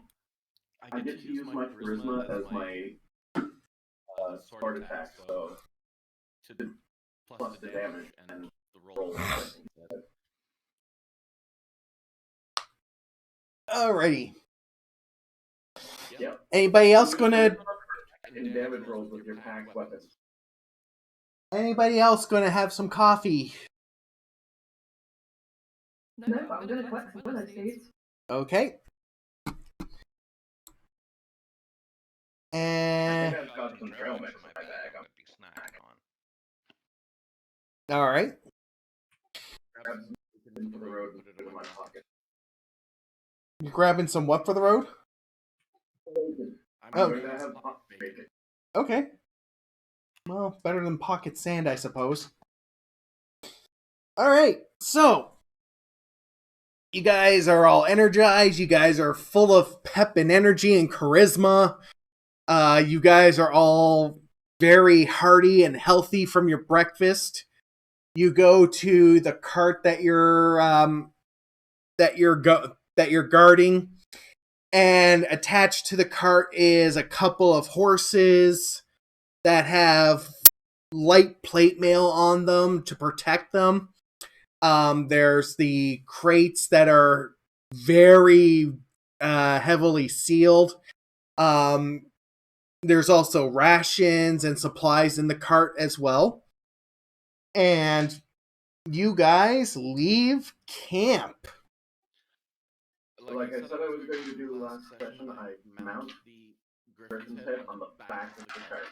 I get to use my charisma as my sword attack, so to plus the damage and the roll. Alrighty. Yep. Anybody else gonna And damage rolls with your packed weapons. have some coffee? No, but I'm gonna collect some willow seeds. Okay. I And think I've got some trail mix in my bag. I'm be snack on. all right. Grab some for the road and put it in my pocket. You grabbing some what for the road? I'm Oh. going to have hot bacon. Okay. Well, better than pocket sand, I suppose. All right. So, you guys are all energized. You guys are full of pep and energy and charisma. You guys are all very hearty and healthy from your breakfast. You go to the cart that you're guarding, and attached to the cart is a couple of horses that have light plate mail on them to protect them. There's the crates that are very heavily sealed. There's also rations and supplies in the cart as well. And you guys leave camp. Like I said I was going to do last session, I mount the griffin's head on the back of the cart.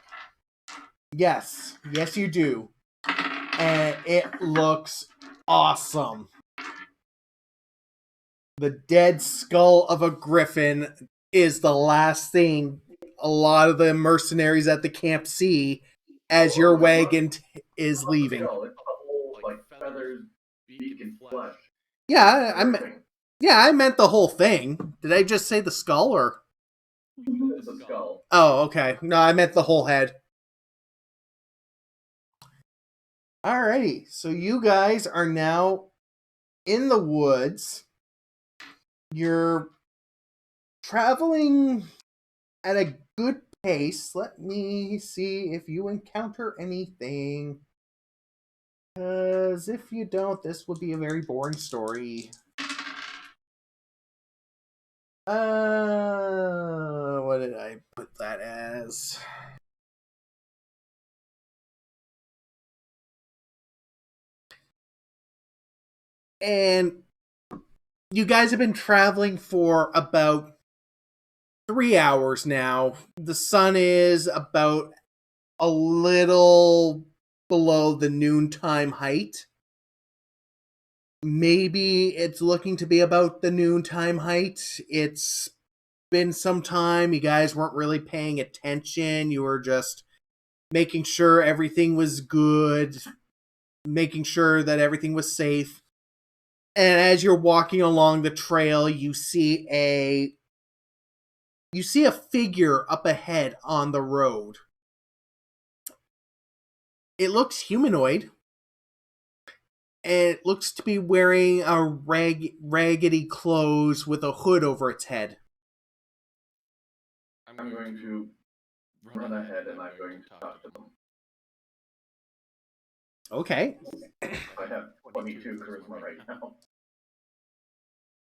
Yes, you do. And it looks awesome. The dead skull of a griffin is the last thing a lot of the mercenaries at the camp see as your wagon is leaving. It's the whole, like, feathers, beak, and flesh. Yeah, I meant the whole thing. Did I just say the skull or? The skull. Oh, okay. No, I meant the whole head. Alrighty, so you guys are now in the woods. You're traveling at a good pace. Let me see if you encounter anything. Because if you don't, this would be a very boring story. What did I put that as? And you guys have been traveling for about 3 hours now. The sun is about a little below the noontime height. Maybe it's looking to be about the noontime height. It's been some time. You guys weren't really paying attention. You were just making sure everything was good, making sure that everything was safe. And as you're walking along the trail, you see a figure up ahead on the road. It looks humanoid. It looks to be wearing a raggedy clothes with a hood over its head. I'm going to run ahead and I'm going to talk to them. Okay. I have 22 charisma right now.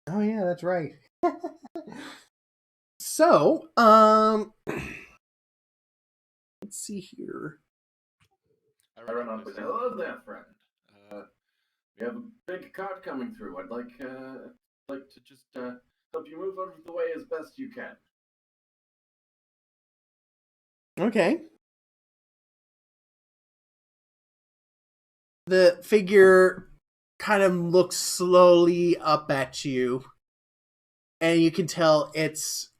Oh yeah, that's right. So, let's see here. I run up and say, "Hello there, friend. We have a big cart coming through. I'd like to just help you move out of the way as best you can." Okay. The figure kind of looks slowly up at you, and you can tell it's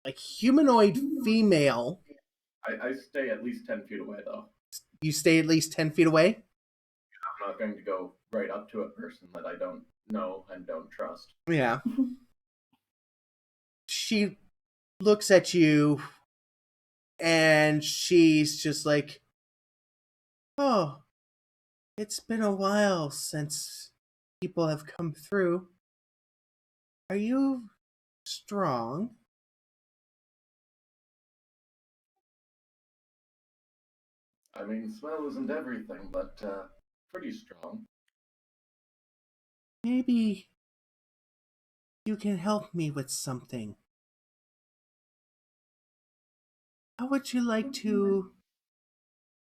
like humanoid female. I stay at least 10 feet away, though. You stay at least 10 feet away? I'm not going to go right up to a person that I don't know and don't trust. Yeah. She looks at you, and she's just like, "Oh, it's been a while since people have come through. Are you strong?" I mean, smell isn't everything, but pretty strong. Maybe you can help me with something. How would you like to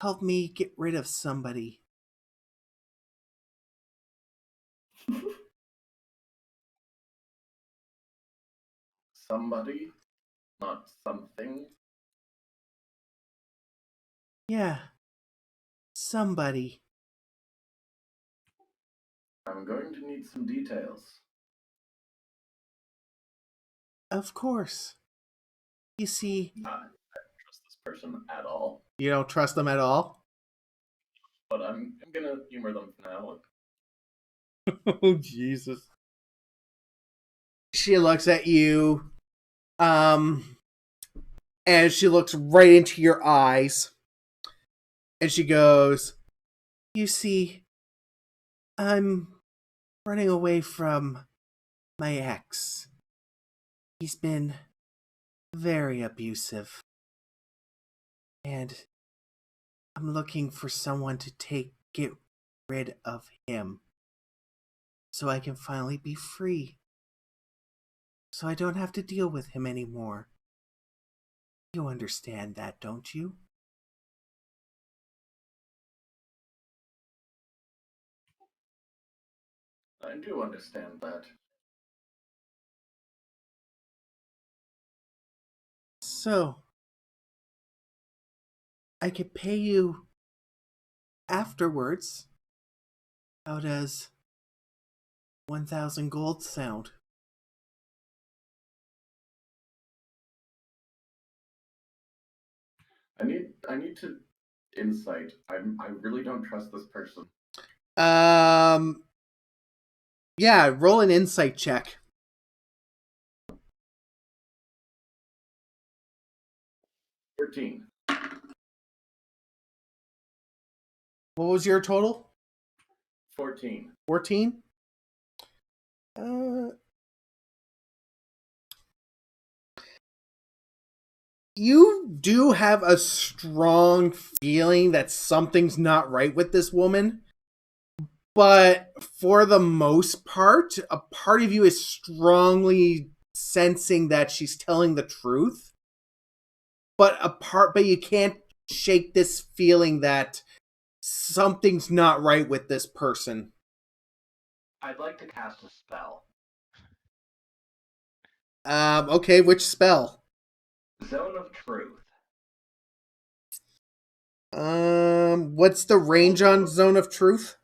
help me get rid of somebody? Somebody, not something. Yeah, somebody. I'm going to need some details. Of course. You see, I don't trust this person at all, you don't trust them at all? but I'm gonna humor them for now. Oh, Jesus. She looks at you, and she looks right into your eyes, and she goes, "You see, I'm running away from my ex. He's been very abusive, and I'm looking for someone to get rid of him so I can finally be free. So I don't have to deal with him anymore. You understand that, don't you?" I do understand that. So, I could pay you afterwards. How does 1,000 gold sound? I need to insight. I really don't trust this person. Yeah, roll an insight check. 13. What was your total? 14. 14? You do have a strong feeling that something's not right with this woman. But for the most part, a part of you is strongly sensing that she's telling the truth. But you can't shake this feeling that something's not right with this person. I'd like to cast a spell. Okay, which spell? Zone of Truth. What's the range on Zone of Truth?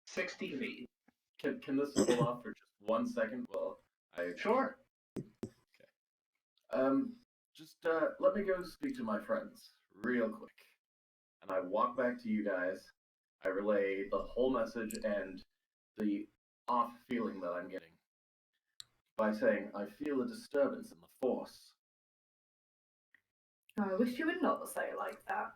60 feet. Can this hold off for just 1 second? Well, Sure. Just let me go speak to my friends real quick. And I walk back to you guys. I relay the whole message and the off feeling that I'm getting by saying I feel a disturbance in the Force. I wish you would not say it like that.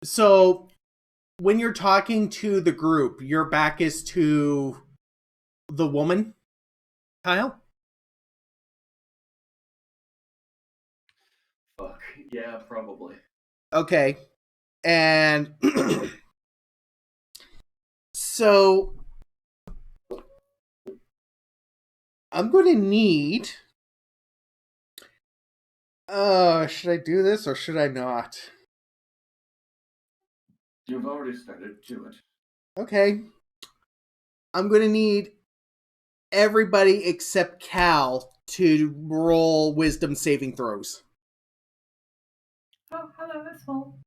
So when you're talking to the group, your back is to the woman, Kyle? Fuck, yeah, probably. Okay. And so I'm going to need... should I do this or should I not? You've already started, do it. Okay. I'm going to need everybody except Cal to roll wisdom saving throws. Oh, hello, it's small.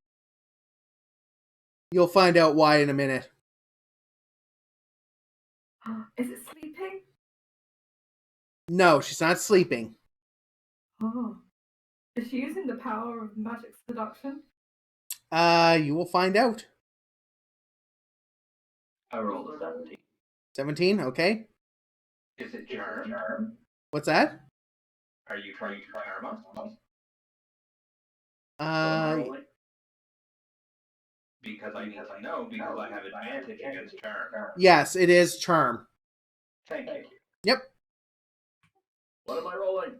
You'll find out why in a minute. Is it sleeping? No, she's not sleeping. Oh. Is she using the power of magic seduction? You will find out. I rolled a 17. 17, okay. Is it charm? What's that? Are you trying to charm us? Because I know because I have advantage against charm. Yes, it is charm. Thank you. Yep. What am I rolling?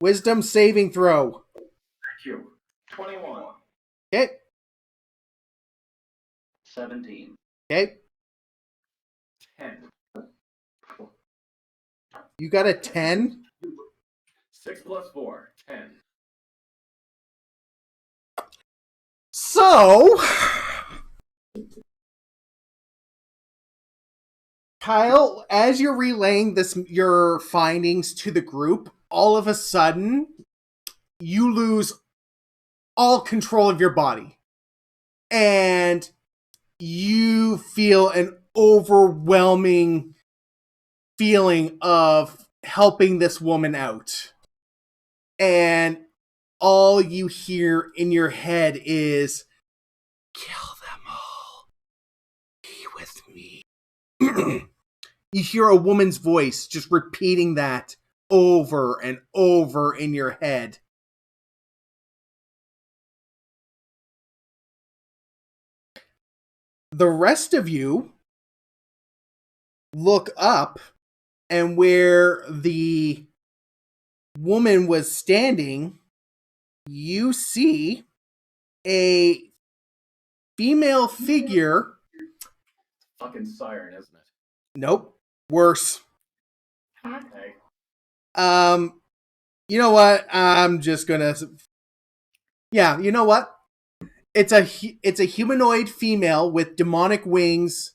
Wisdom saving throw. Thank you. 21. Okay. 17. Okay. 10. You got a 10? 6 plus 4, 10. So, Kyle, as you're relaying your findings to the group, all of a sudden, you lose all control of your body. And you feel an overwhelming feeling of helping this woman out. And all you hear in your head is, kill them all. Be with me. You hear a woman's voice just repeating that over and over in your head. The rest of you look up, and where the woman was standing, you see a female figure. Fucking siren, isn't it? Nope. Worse. Okay. You know what? I'm just gonna... Yeah, you know what? It's a humanoid female with demonic wings,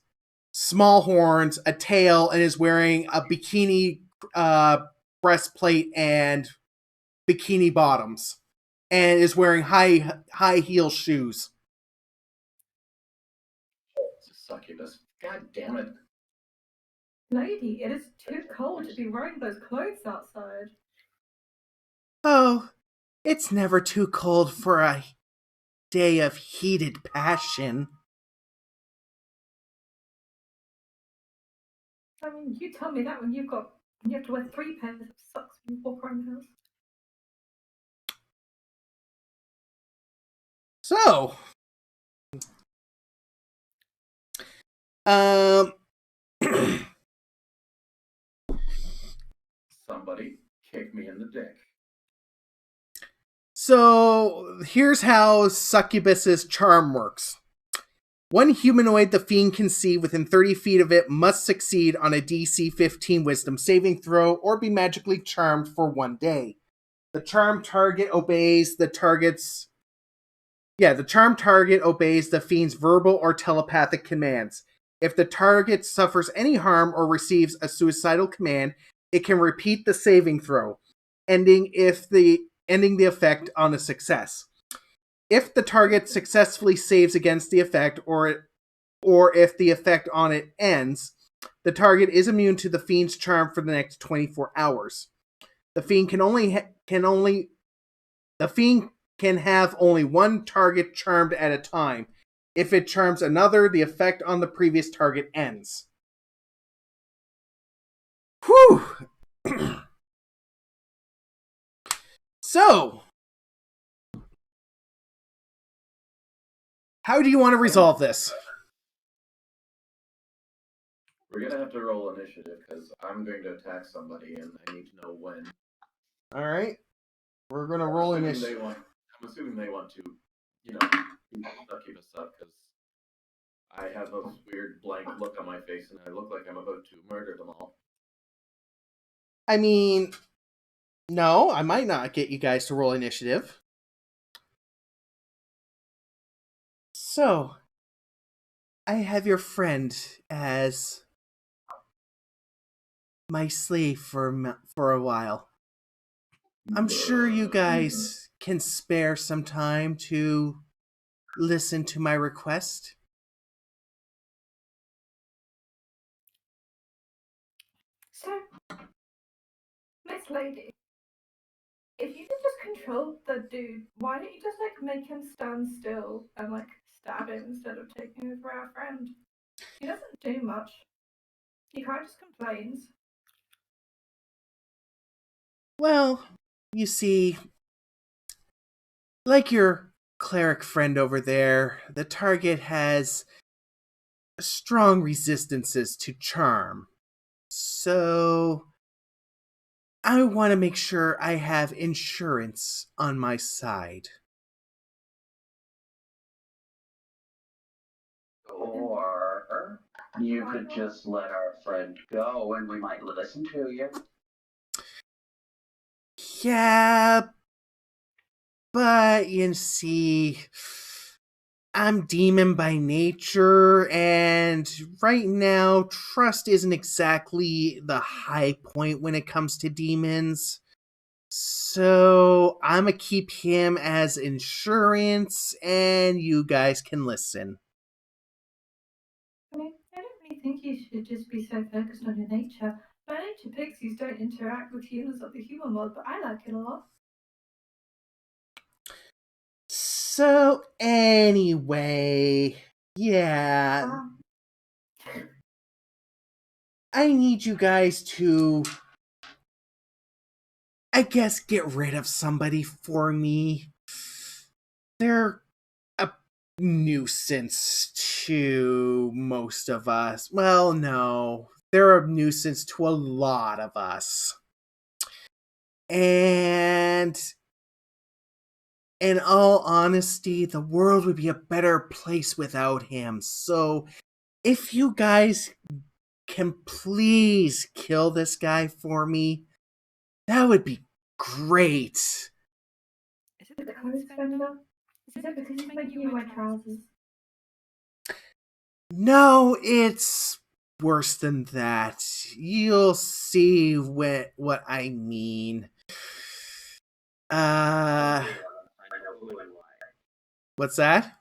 small horns, a tail, and is wearing a bikini breastplate and bikini bottoms, and is wearing high heel shoes. Succubus. God damn it. Lady, it is too cold to be wearing those clothes outside. Oh, it's never too cold for a day of heated passion. I mean, you tell me that when you have to wear 3 pairs of socks when you walk around the house. So, Somebody kick me in the dick. So, here's how Succubus's charm works. One humanoid the fiend can see within 30 feet of it must succeed on a DC 15 wisdom saving throw or be magically charmed for 1 day. The charmed target obeys the fiend's verbal or telepathic commands. If the target suffers any harm or receives a suicidal command, it can repeat the saving throw, ending the effect on a success. If the target successfully saves against the effect, or if the effect on it ends, the target is immune to the fiend's charm for the next 24 hours. The fiend can have only one target charmed at a time. If it charms another, the effect on the previous target ends. Whew! So, how do you want to resolve this? We're gonna have to roll initiative because I'm going to attack somebody and I need to know when. Alright. We're going to roll initiative. I'm assuming they want to, keep us up because I have a weird blank look on my face and I look like I'm about to murder them all. I mean, no, I might not get you guys to roll initiative. So, I have your friend as my slave for a while. I'm sure you guys can spare some time to listen to my request. So, Miss Lady, if you can just control the dude, why don't you just make him stand still and stab him instead of taking over our friend? He doesn't do much. He kind of just complains. Well, you see, like your cleric friend over there, the target has strong resistances to charm. So, I want to make sure I have insurance on my side. Or you could just let our friend go and we might listen to you. Yeah, but you see, I'm demon by nature, and right now, trust isn't exactly the high point when it comes to demons. So, I'm gonna keep him as insurance, and you guys can listen. I mean, I don't really think you should just be so focused on your nature. By nature, pixies don't interact with humans of the human world, but I like it a lot. So, anyway, yeah. Wow. I need you guys to, I guess, get rid of somebody for me. They're a nuisance to most of us. Well, no. They're a nuisance to a lot of us. And in all honesty, the world would be a better place without him. So, if you guys can please kill this guy for me, that would be great. Is it the clothes vendor? Is it because he's making you wear trousers? No, it's worse than that. You'll see what I mean. What's that?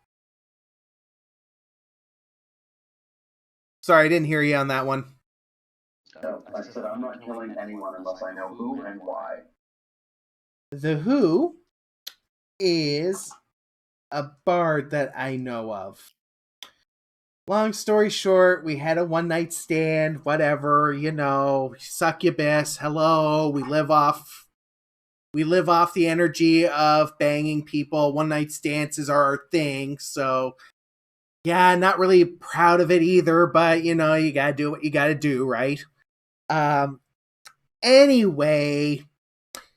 Sorry, I didn't hear you on that one. No, I said I'm not killing anyone unless I know who and why. The Who is a bard that I know of. Long story short, we had a one-night stand, whatever, succubus, hello, we live off the energy of banging people. One-night stands are our thing, so yeah, not really proud of it either, but you gotta do what you gotta do, right? Anyway,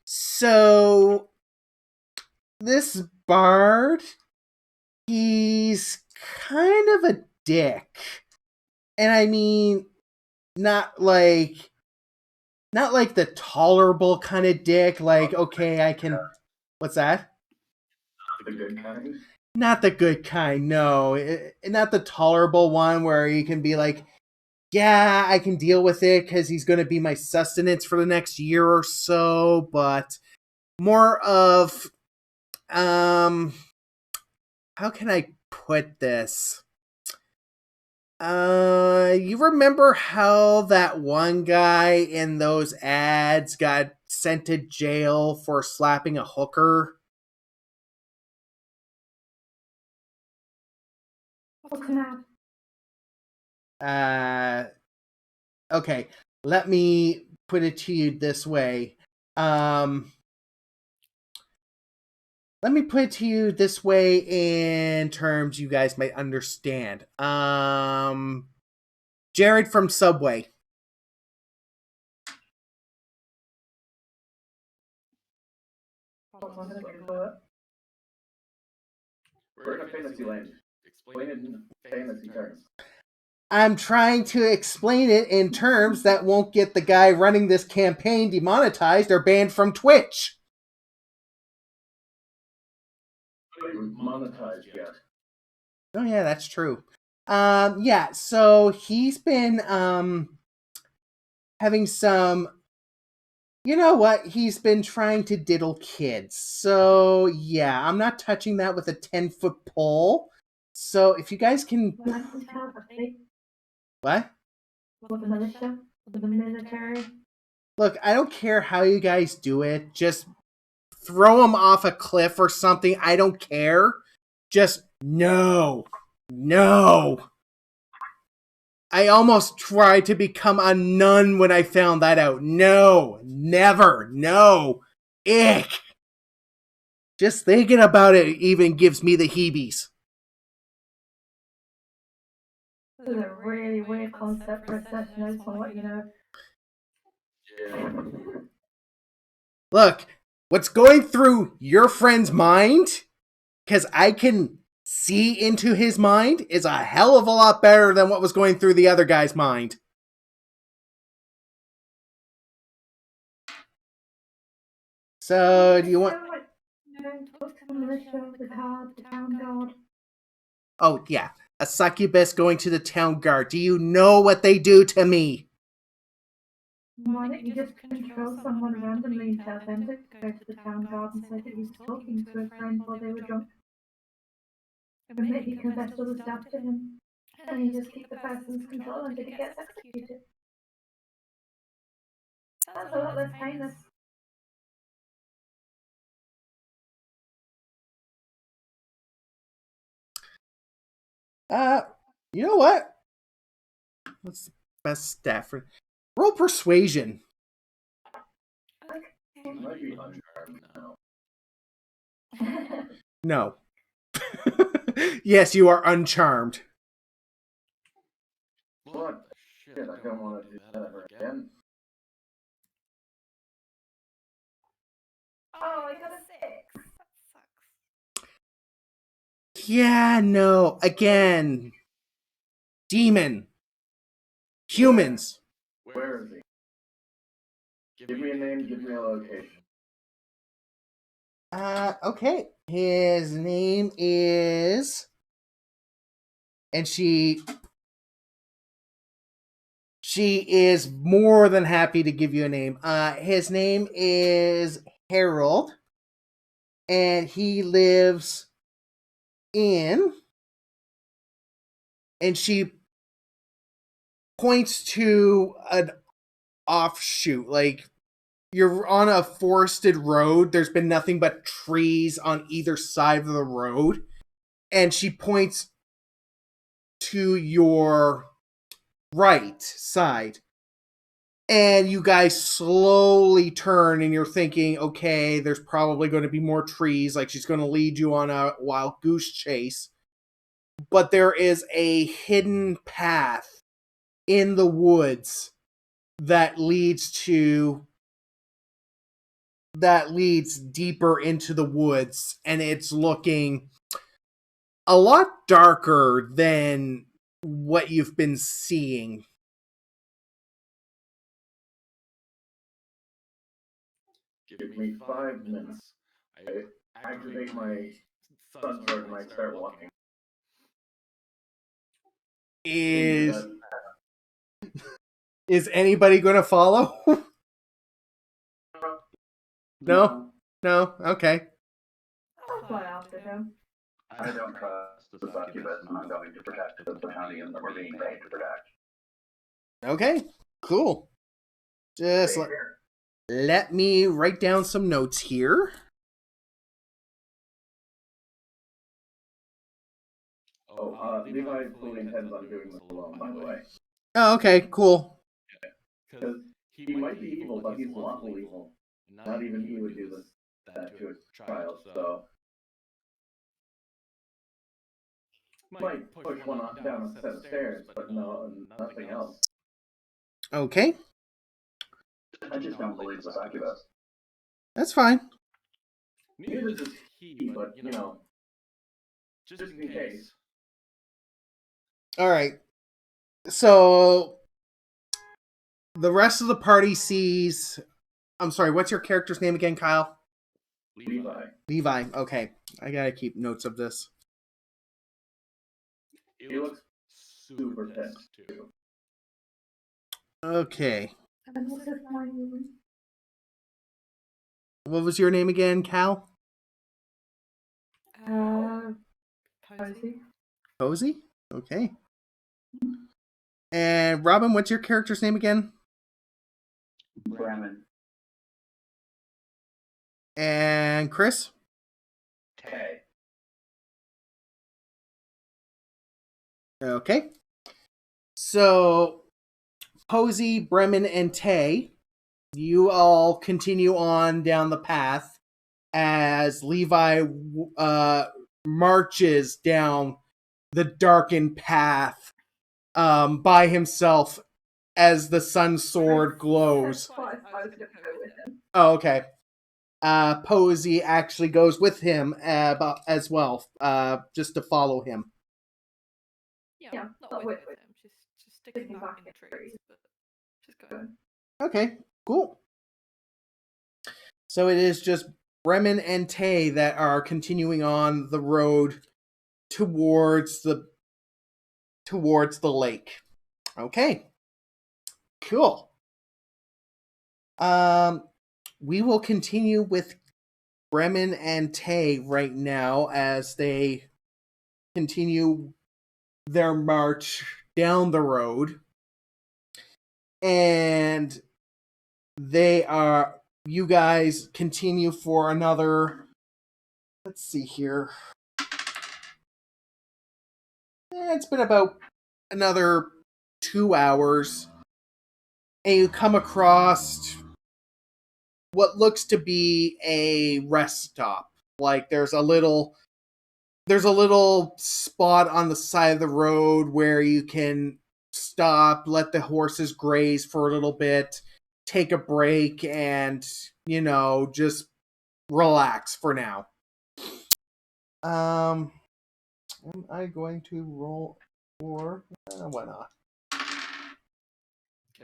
so this bard, he's kind of a dick. And I mean, not like the tolerable kind of dick, like, okay, I can... What's that? The good kind? Not the good kind, no. Not the tolerable one where you can be like, yeah, I can deal with it because he's going to be my sustenance for the next year or so, but more of, how can I put this? You remember how that one guy in those ads got sent to jail for slapping a hooker? What's an ad? Okay, let me put it to you this way. Let me put it to you this way in terms you guys might understand. Jared from Subway. We're in a fantasy land. Explain it in fantasy terms. I'm trying to explain it in terms that won't get the guy running this campaign demonetized or banned from Twitch. Monetized yet. Oh yeah, that's true. Yeah, so he's been having some, you know what, he's been trying to diddle kids. So yeah, I'm not touching that with a 10-foot pole. So if you guys can what? With the militia? With the military? Look, I don't care how you guys do it. Just throw him off a cliff or something. I don't care. Just no. No. I almost tried to become a nun when I found that out. No. Never. No. Ick. Just thinking about it even gives me the heebies. This is a really weird concept for a session, I just want to let you know. Yeah. Look, what's going through your friend's mind, because I can see into his mind, is a hell of a lot better than what was going through the other guy's mind. So, do you want... Talk to the militia, the guard, the town guard. Oh, yeah. A succubus going to the town guard. Do you know what they do to me? Why don't you just control someone randomly and tell them to go to the town guard and say that he was talking to a friend while they were drunk? And maybe confess all the stuff to him. And you just keep the person's control until he gets executed. That's a lot less heinous. You know what? What's the best stat for... Roll persuasion. Might be uncharmed now. No. Yes, you are uncharmed. What the shit? I don't want to do that ever again. Oh, I got a 6. That sucks. Yeah, no. Again. Demon. Humans. Where is he? Give me a name, give me a location. Okay. His name is... And she is more than happy to give you a name. His name is Harold. And he lives in... And she points to an offshoot. Like, you're on a forested road. There's been nothing but trees on either side of the road. And she points to your right side. And you guys slowly turn and you're thinking, okay, there's probably going to be more trees. Like, she's going to lead you on a wild goose chase. But there is a hidden path in the woods that leads deeper into the woods, and it's looking a lot darker than what you've been seeing. Give me 5 minutes. I activate my sun sword and I start walking. Is anybody going to follow? No? No? Okay. I'll fly after him. I don't trust the succubus, and I'm going to protect the battalion that we're being paid to protect. Okay. Cool. Just let me write down some notes here. Levi fully intends on doing this alone, by the way. Oh, okay, cool. Because he might be evil, but he's lawful evil. Not even he would do that to a child, so... Might push one down a set of stairs, but no, nothing else. Okay, I just don't believe the succubus. that's fine. Neither does he, but, you know, just in case. All right. So the rest of the party sees. I'm sorry. What's your character's name again, Kyle? Levi. Levi. Okay, I gotta keep notes of this. He looks super pissed, too. Okay. And this is my room. What was your name again, Cal? Posy. Cozy. Okay. And Robin, what's your character's name again? Bremen. And Chris? Tay. Okay. So, Posey, Bremen, and Tay, you all continue on down the path as Levi marches down the darkened path by himself as the sun's sword glows. That's why I was going to go with him. Oh, okay. Posey actually goes with him as well, just to follow him. Yeah, not with him. Just sticking back in the trees, but just going. Okay, cool. So it is just Bremen and Tay that are continuing on the road towards the lake. Okay. Cool. We will continue with Bremen and Tay right now as they continue their march down the road. And you guys continue for another, let's see here. It's been about another 2 hours. And you come across what looks to be a rest stop. Like there's a little spot on the side of the road where you can stop, let the horses graze for a little bit, take a break, and, just relax for now. Am I going to roll for... why not?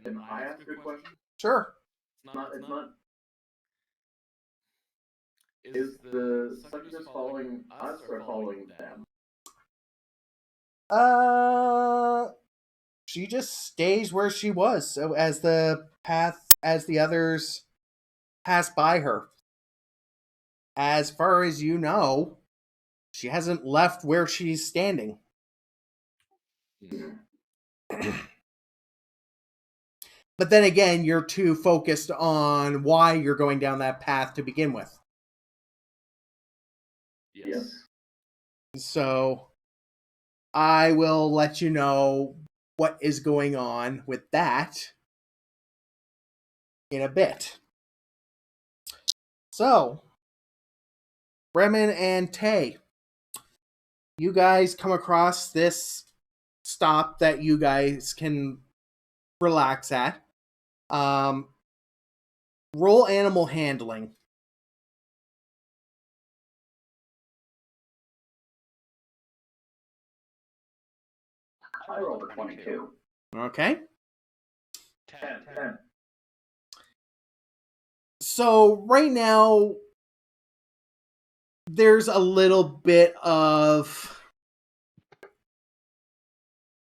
Can I ask a question? Sure. It's not... Is the succubus following us or following them? She just stays where she was. So as the others pass by her. As far as you know, she hasn't left where she's standing. But then again, you're too focused on why you're going down that path to begin with. Yes. So, I will let you know what is going on with that in a bit. So, Bremen and Tay, you guys come across this stop that you guys can relax at. Roll animal handling. I rolled a 22. Okay. 10. So right now, there's a little bit of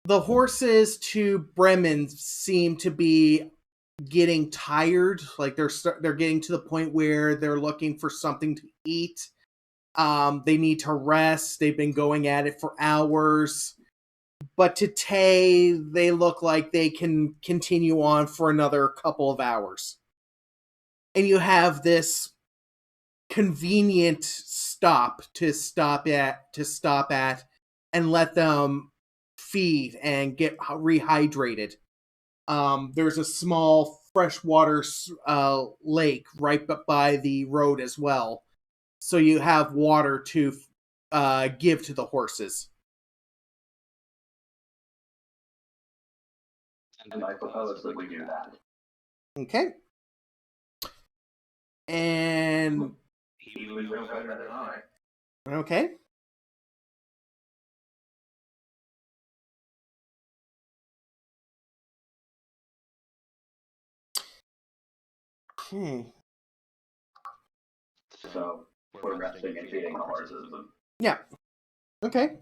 the horses to Bremen seem to be getting tired. Like they're getting to the point where they're looking for something to eat. They need to rest. They've been going at it for hours. But to Tay, they look like they can continue on for another couple of hours. And you have this convenient stop at and let them feed and get rehydrated. There's a small freshwater lake right by the road as well, so you have water to give to the horses. And I propose that we do that. Okay. And He would know better than I. okay. Okay. So we're resting and feeding the horses. Yeah. Okay.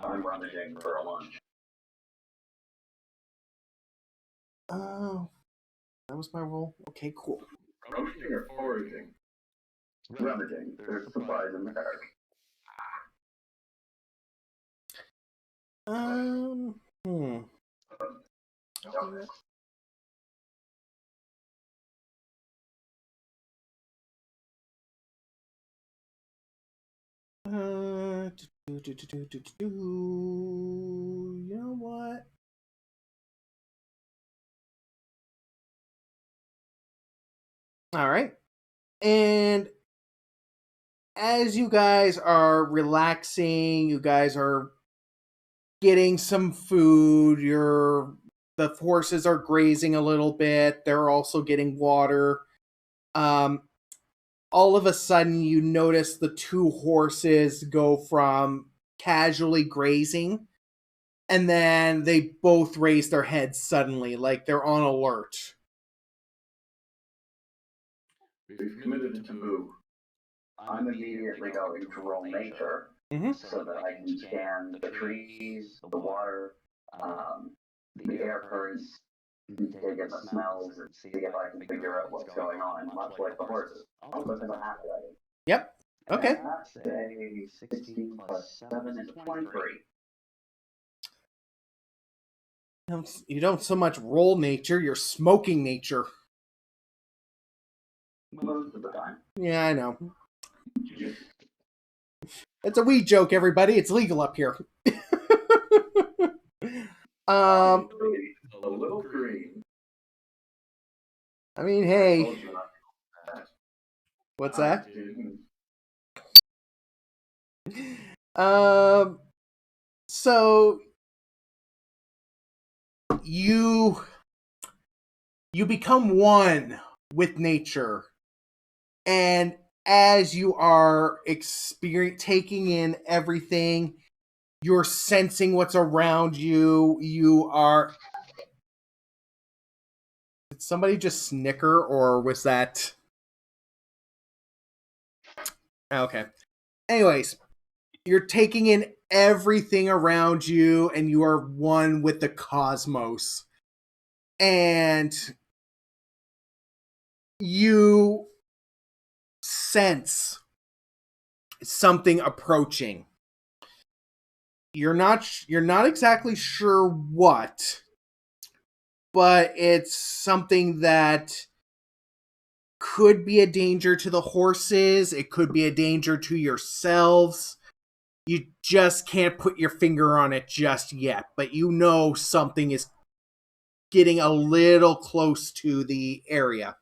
I'm rummaging for a lunch. Oh, that was my role. Okay, cool. Roasting or foraging? Rummaging. There's supplies in the dark. Hmm. You know what? All right. And as you guys are relaxing, you guys are getting some food, the horses are grazing a little bit, they're also getting water. All of a sudden you notice the two horses go from casually grazing, and then they both raise their heads suddenly, like they're on alert. We've committed to move. I'm immediately going to roll nature so that I can scan the trees, the water, the air currents, take in the smells, and see if I can figure out what's going on, much like the horses. Also, because I'm happy at it. Yep. Okay. And that's a 16 plus 7 is 23. You don't so much roll nature, you're smoking nature. Most of the time. Yeah, I know. It's a weed joke, everybody. It's legal up here. A little green. I mean, hey. What's that? So you become one with nature, and as you are taking in everything, you're sensing what's around you. You are. Did somebody just snicker, or was that? Okay. Anyways, you're taking in everything around you, and you are one with the cosmos. And you sense something approaching. You're not exactly sure what, but it's something that could be a danger to the horses. It could be a danger to yourselves. You just can't put your finger on it just yet, but you know something is getting a little close to the area.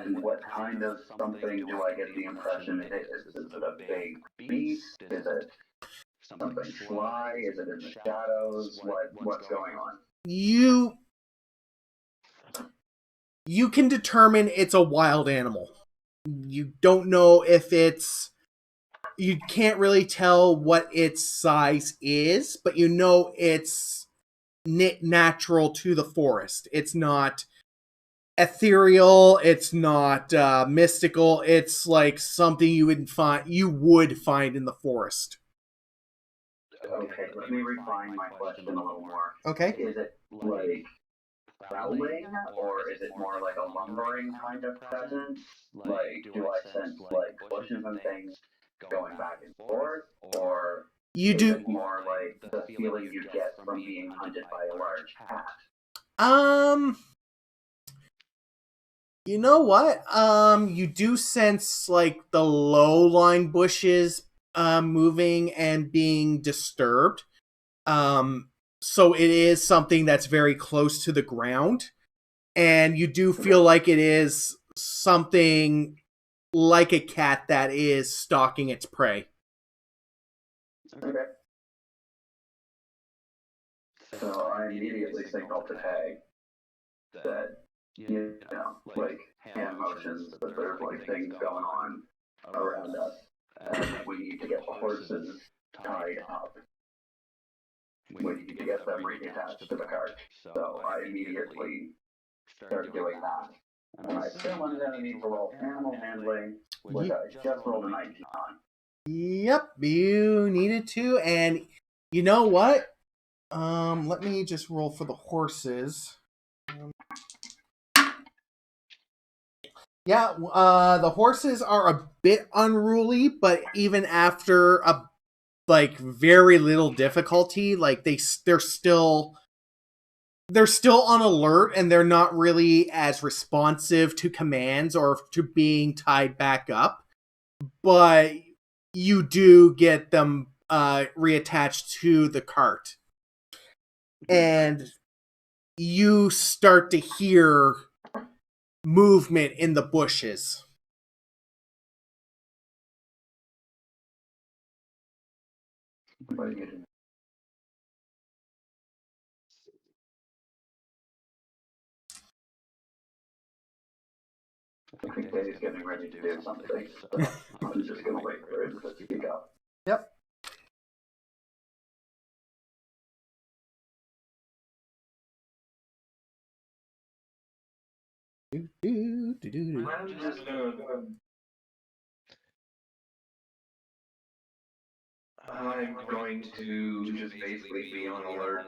And what kind of something do I get the impression it is? Is it a big beast? Is it something sly? Is it in the shadows? What's going on? You can determine it's a wild animal. You don't know if you can't really tell what its size is, but you know it's natural to the forest. It's not ethereal, it's not mystical. It's like something you would find in the forest. Okay, let me refine my question a little more. Okay. Is it like prowling, or is it more like a lumbering kind of presence? Like, do I sense like bushes and things going back and forth, or is it more like the feeling you get from being hunted by a large cat? You know what? You do sense like the low-lying bushes moving and being disturbed. So it is something that's very close to the ground, and you do feel like it is something like a cat that is stalking its prey. Okay. So I immediately signal to Tag that, like, hand motions that there's, like, things going on around us, and we need to get the horses tied up. We need to get them reattached to the cart. So I immediately start doing that. And I assume I'm going to need to roll animal handling, which I just rolled a 19 on. Yep, you needed to, and you know what? Let me just roll for the horses. The horses are a bit unruly, but even after a very little difficulty, like they're still on alert, and they're not really as responsive to commands or to being tied back up. But you do get them reattached to the cart, and you start to hear movement in the bushes. I think Dave's getting ready to do something, so I'm just going to wait for him to speak up. Yep. I'm just I'm going to just basically be on alert,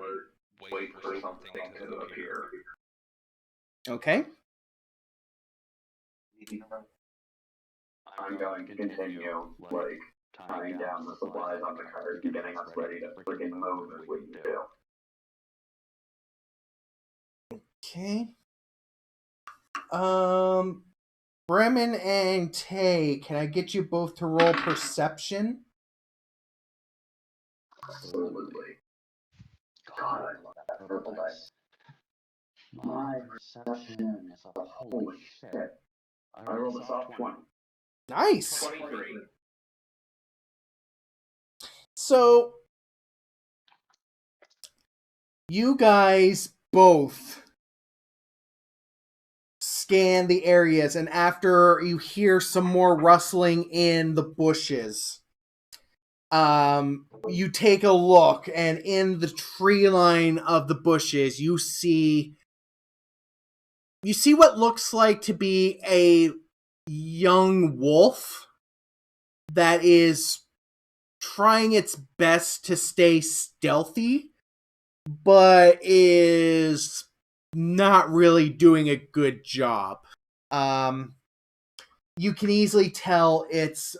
wait for something to appear. Okay. I'm going to continue, like, tying down the supplies on the cart and getting us ready to freaking move if we do. Okay. Bremen and Tay, can I get you both to roll perception? Absolutely. God, I love that purple dice. My perception is a holy shit. I rolled a soft 20. Nice. 23. So, you guys both scan the areas, and after you hear some more rustling in the bushes, you take a look, and in the tree line of the bushes, you see what looks like to be a young wolf that is trying its best to stay stealthy, but is not really doing a good job. You can easily tell it's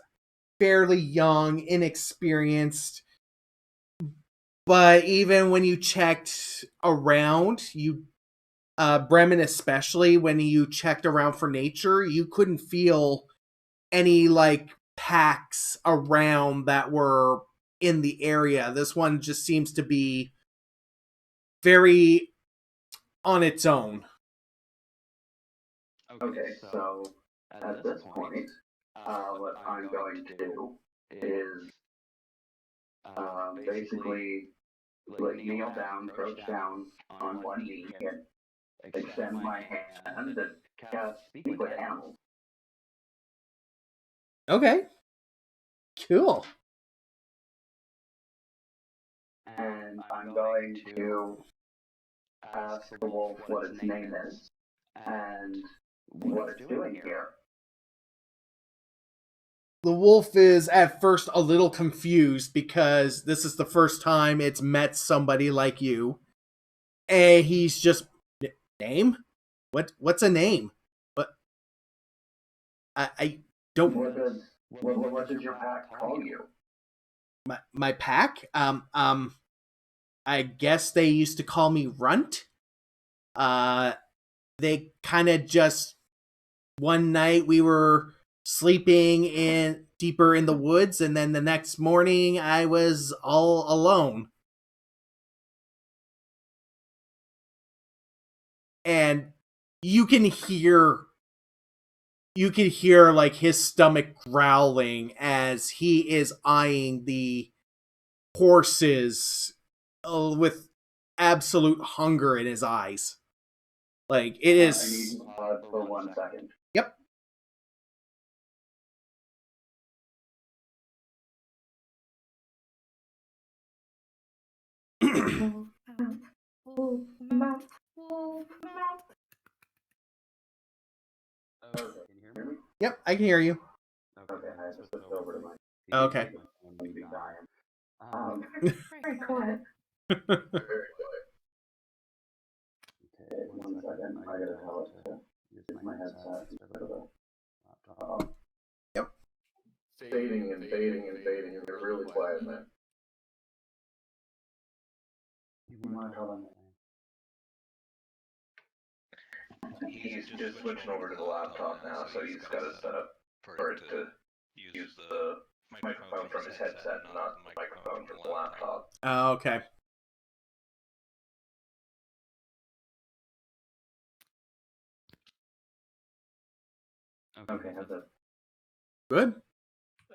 fairly young, inexperienced, but even when you checked around, Bremen especially, when you checked around for nature, you couldn't feel any, like, packs around that were in the area. This one just seems to be very on its own. Okay, so at this point, what I'm going to do is basically, like, kneel down, crouch down on one knee, and extend my hand and cast Speak with Animals. Okay. Cool. And I'm going to ask the wolf what its name is and what it's doing here. The wolf is at first a little confused because this is the first time it's met somebody like you. And he's just, name? What's a name? What? I don't. What does your pack call you? My pack? I guess they used to call me Runt. They kind of just one night we were sleeping in deeper in the woods, and then the next morning I was all alone. And you can hear like his stomach growling as he is eyeing the horses with absolute hunger in his eyes. Like it I is. need you to pause for 1 second. Yep. Wolf mouth, wolf mouth. Okay, can you hear me? Yep, I can hear you. Okay, I have to switch over to my Okay. big dying. Very quiet. Okay, 1 second. I gotta tell it to use my headset instead of the laptop. Yep. Fading and fading and fading. You're really quiet, man. You wanna tell them? He's just switching over to the laptop now, so he's got it set up for it to use the microphone from his headset, not the microphone from the laptop. Oh, okay. Okay, how's that? Good.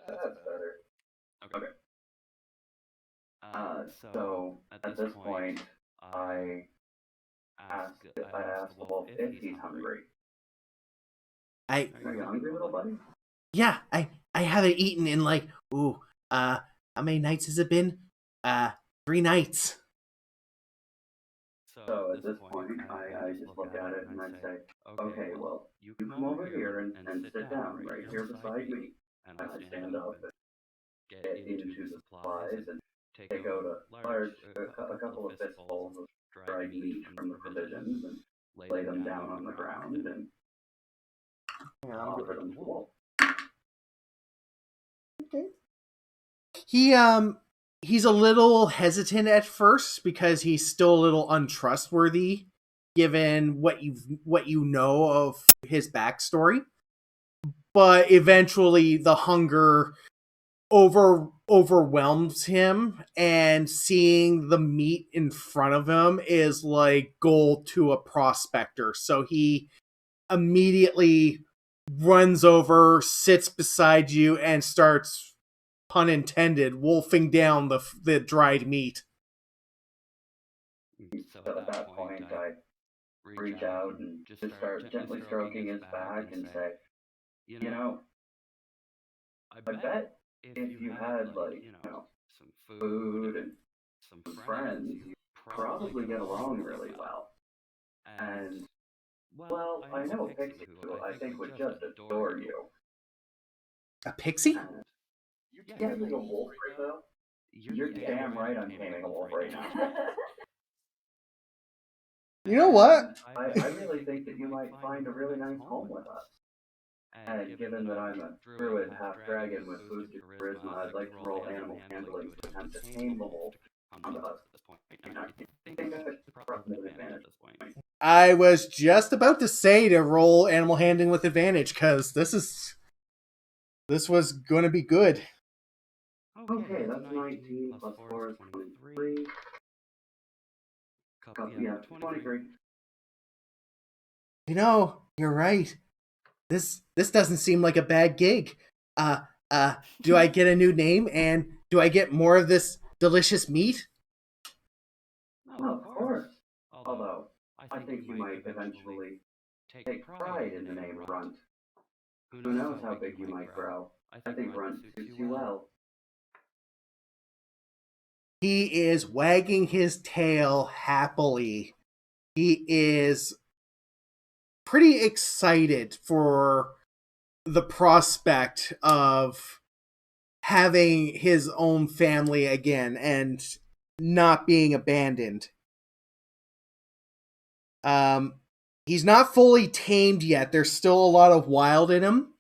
That's better. Okay. So at this point, I asked the wolf if he's hungry. Are you hungry, little buddy? Yeah, I haven't eaten in like how many nights has it been? 3 nights. So at this point, I just look at it and I say, okay, well, you come over here and sit down right here beside me. And I stand up and get into the supplies and take out a couple of fistfuls of dried meat from the provisions and lay them down on the ground and offer them to the wolf. He's a little hesitant at first because he's still a little untrustworthy given what you know of his backstory. But eventually the hunger overwhelms him, and seeing the meat in front of him is like gold to a prospector. So he immediately runs over, sits beside you, and starts, pun intended, wolfing down the dried meat. So at that point, I reach out and just start gently stroking his back and say, you know, I bet if you had, like, some food and some friends, you'd probably get along really well. And, well, I know a pixie who I think would just adore you. A pixie? And, you taming a wolf right now? You're damn right I'm taming a wolf right now. You know what? I really think that you might find a really nice home with us. And given that I'm a druid half-dragon with boosted charisma, I'd like to roll animal handling to attempt to tame the wolf to us. And I think I should probably have an advantage at this point. I was just about to say to roll animal handling with advantage, because this was going to be good. Okay, that's 19 plus 4 is 23. Yeah, 23. You know, you're right. This doesn't seem like a bad gig. Do I get a new name, and do I get more of this delicious meat? Oh, of course. Although, I think you might eventually take pride in the name Runt. Who knows how big you might grow? I think Runt suits you well. He is wagging his tail happily. He is pretty excited for the prospect of having his own family again and not being abandoned. He's not fully tamed yet. There's still a lot of wild in him,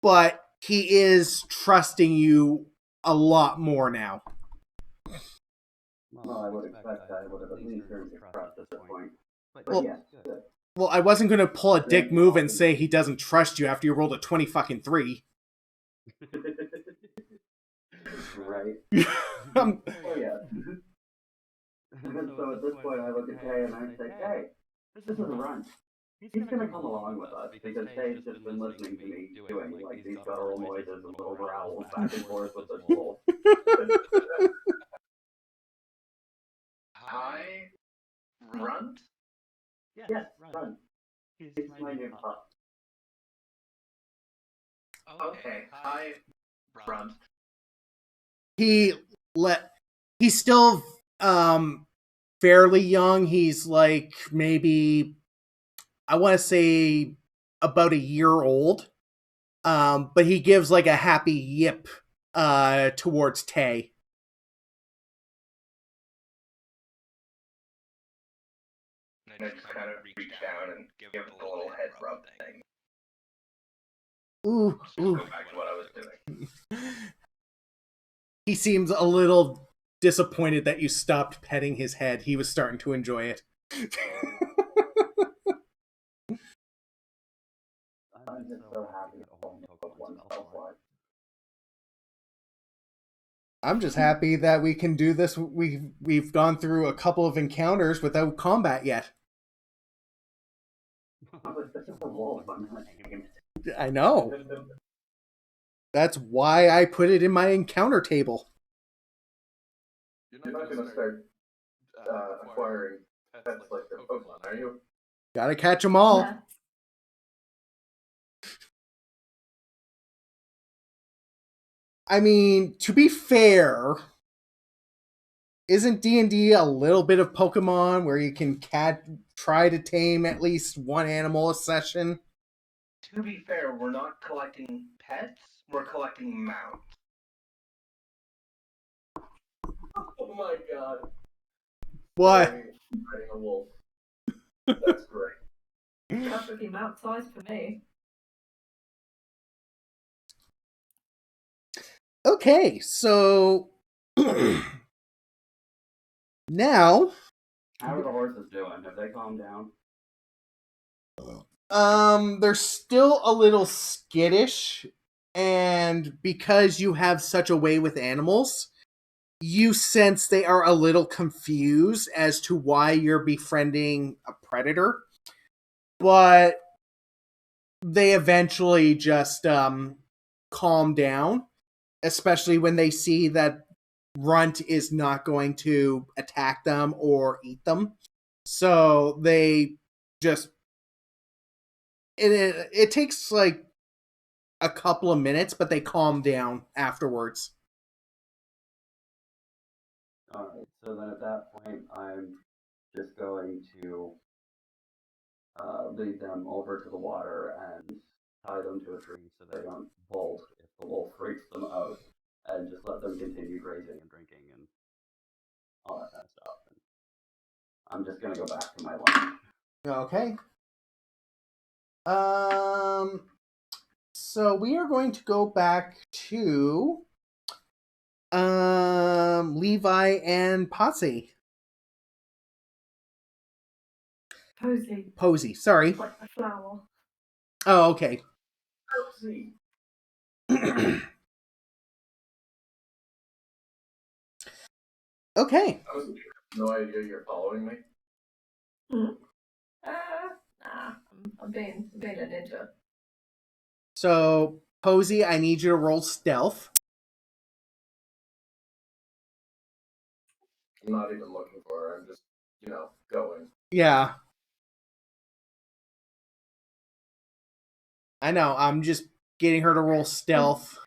but he is trusting you a lot more now. Well, I would expect I would have at least earned your trust at this point. But Well, yes, good. Well, I wasn't going to pull a dick move and say he doesn't trust you after you rolled a 20-3. Right. Um, Oh yeah. So at this point, I look at Tay and I say, "Hey, this is a run. He's gonna come along with us because Tay's just been listening to me doing like these guttural noises and little growls back and forth with this wolf." Hi, Runt? Yes, run. He's my new pup. Okay, hi, Runt. he's still fairly young. He's like maybe, I want to say, about a year old. But he gives like a happy yip towards Tay. And I just kind of reach down and give it a little head rub thing. Ooh, Just ooh. go back to what I was doing. He seems a little disappointed that you stopped petting his head. He was starting to enjoy it. I'm just so happy to only took one spell slot. I'm just happy that we can do this. We've gone through a couple of encounters without combat yet. But this is a wolf. I'm not taking it. I know. That's why I put it in my encounter table. You're not going to start acquiring pets like their Pokemon, are you? Gotta catch them all. Yeah. I mean, to be fair, isn't D&D a little bit of Pokemon where you can try to tame at least one animal a session? To be fair, we're not collecting pets, we're collecting mounts. Oh my god. What? Riding a wolf. That's great. Perfectly mount size for me. Okay, so now How are the horses doing? Have they calmed down? they're still a little skittish, and because you have such a way with animals, you sense they are a little confused as to why you're befriending a predator. But they eventually just calm down, especially when they see that Runt is not going to attack them or eat them. So they just it takes like a couple of minutes, but they calm down afterwards. Alright, so then at that point, I'm just going to lead them over to the water and tie them to a tree so they don't bolt if the wolf freaks them out, and just let them continue grazing and drinking and all that kind of stuff. And I'm just gonna go back to my lunch. Okay. So we are going to go back to Levi and Potsy. Posy. Sorry. It's like a flower. Oh, okay. Posy. Okay. I wasn't sure. No idea you're following me. Nah. I'm being a ninja. So, Posy, I need you to roll stealth. I'm not even looking for her. I'm just, going. Yeah. I know. I'm just getting her to roll stealth.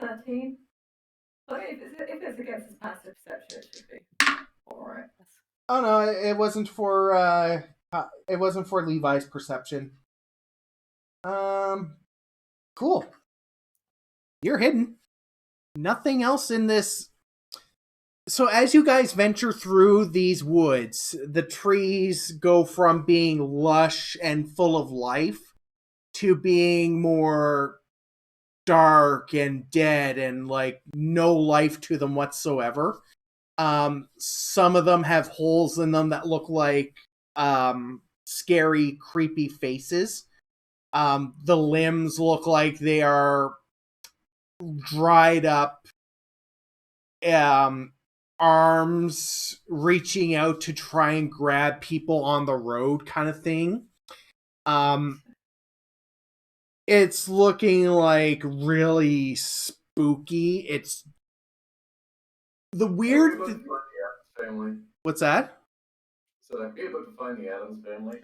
13. But if it's against his passive perception, it should be alright. Oh no, it wasn't for Levi's perception. Cool. You're hidden. Nothing else in this. So as you guys venture through these woods, the trees go from being lush and full of life to being more dark and dead and like no life to them whatsoever. Some of them have holes in them that look like scary, creepy faces. The limbs look like they are dried up, arms reaching out to try and grab people on the road kind of thing. It's looking like really spooky. It's the weird. Find the Addams Family. What's that? So I'd be able to find the Addams Family.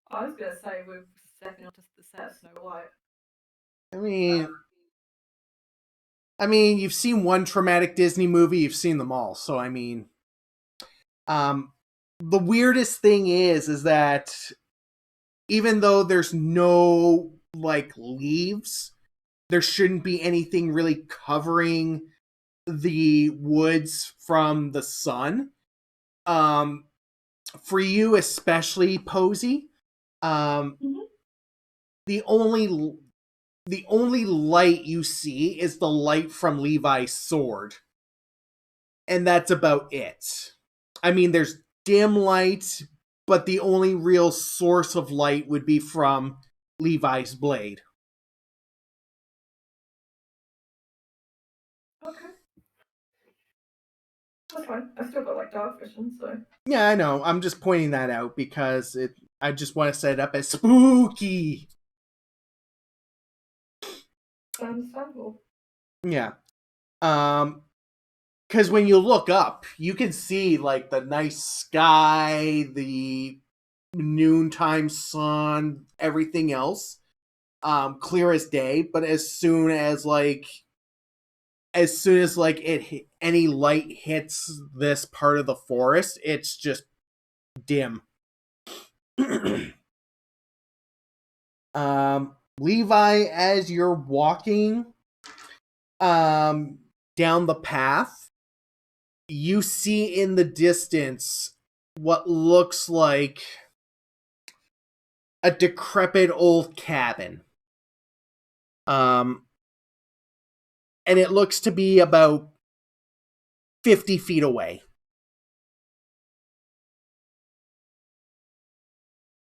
I was gonna say we're stepping onto the set of Snow White. I mean, you've seen one traumatic Disney movie, you've seen them all. So I mean, the weirdest thing is that even though there's no like leaves, there shouldn't be anything really covering the woods from the sun. For you especially, Posey, the only light you see is the light from Levi's sword, and that's about it. I mean, there's dim light, but the only real source of light would be from Levi's blade. Okay. That's fine. I've still got like dark vision, so. Yeah, I know. I'm just pointing that out because I just want to set it up as spooky. Understandable. Yeah. Because when you look up, you can see like the nice sky, the noontime sun, everything else, clear as day. But as soon as any light hits this part of the forest, it's just dim. Levi, as you're walking down the path, you see in the distance what looks like a decrepit old cabin. And it looks to be about 50 feet away.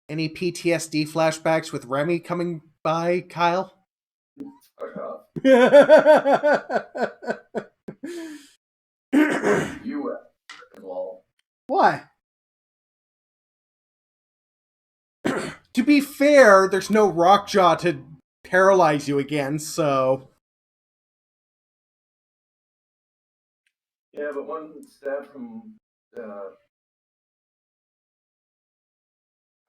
Any PTSD flashbacks with Remy coming by, Kyle? Fuck off. You wall. Why? To be fair, there's no Rockjaw to paralyze you again, so... Yeah, but one stab from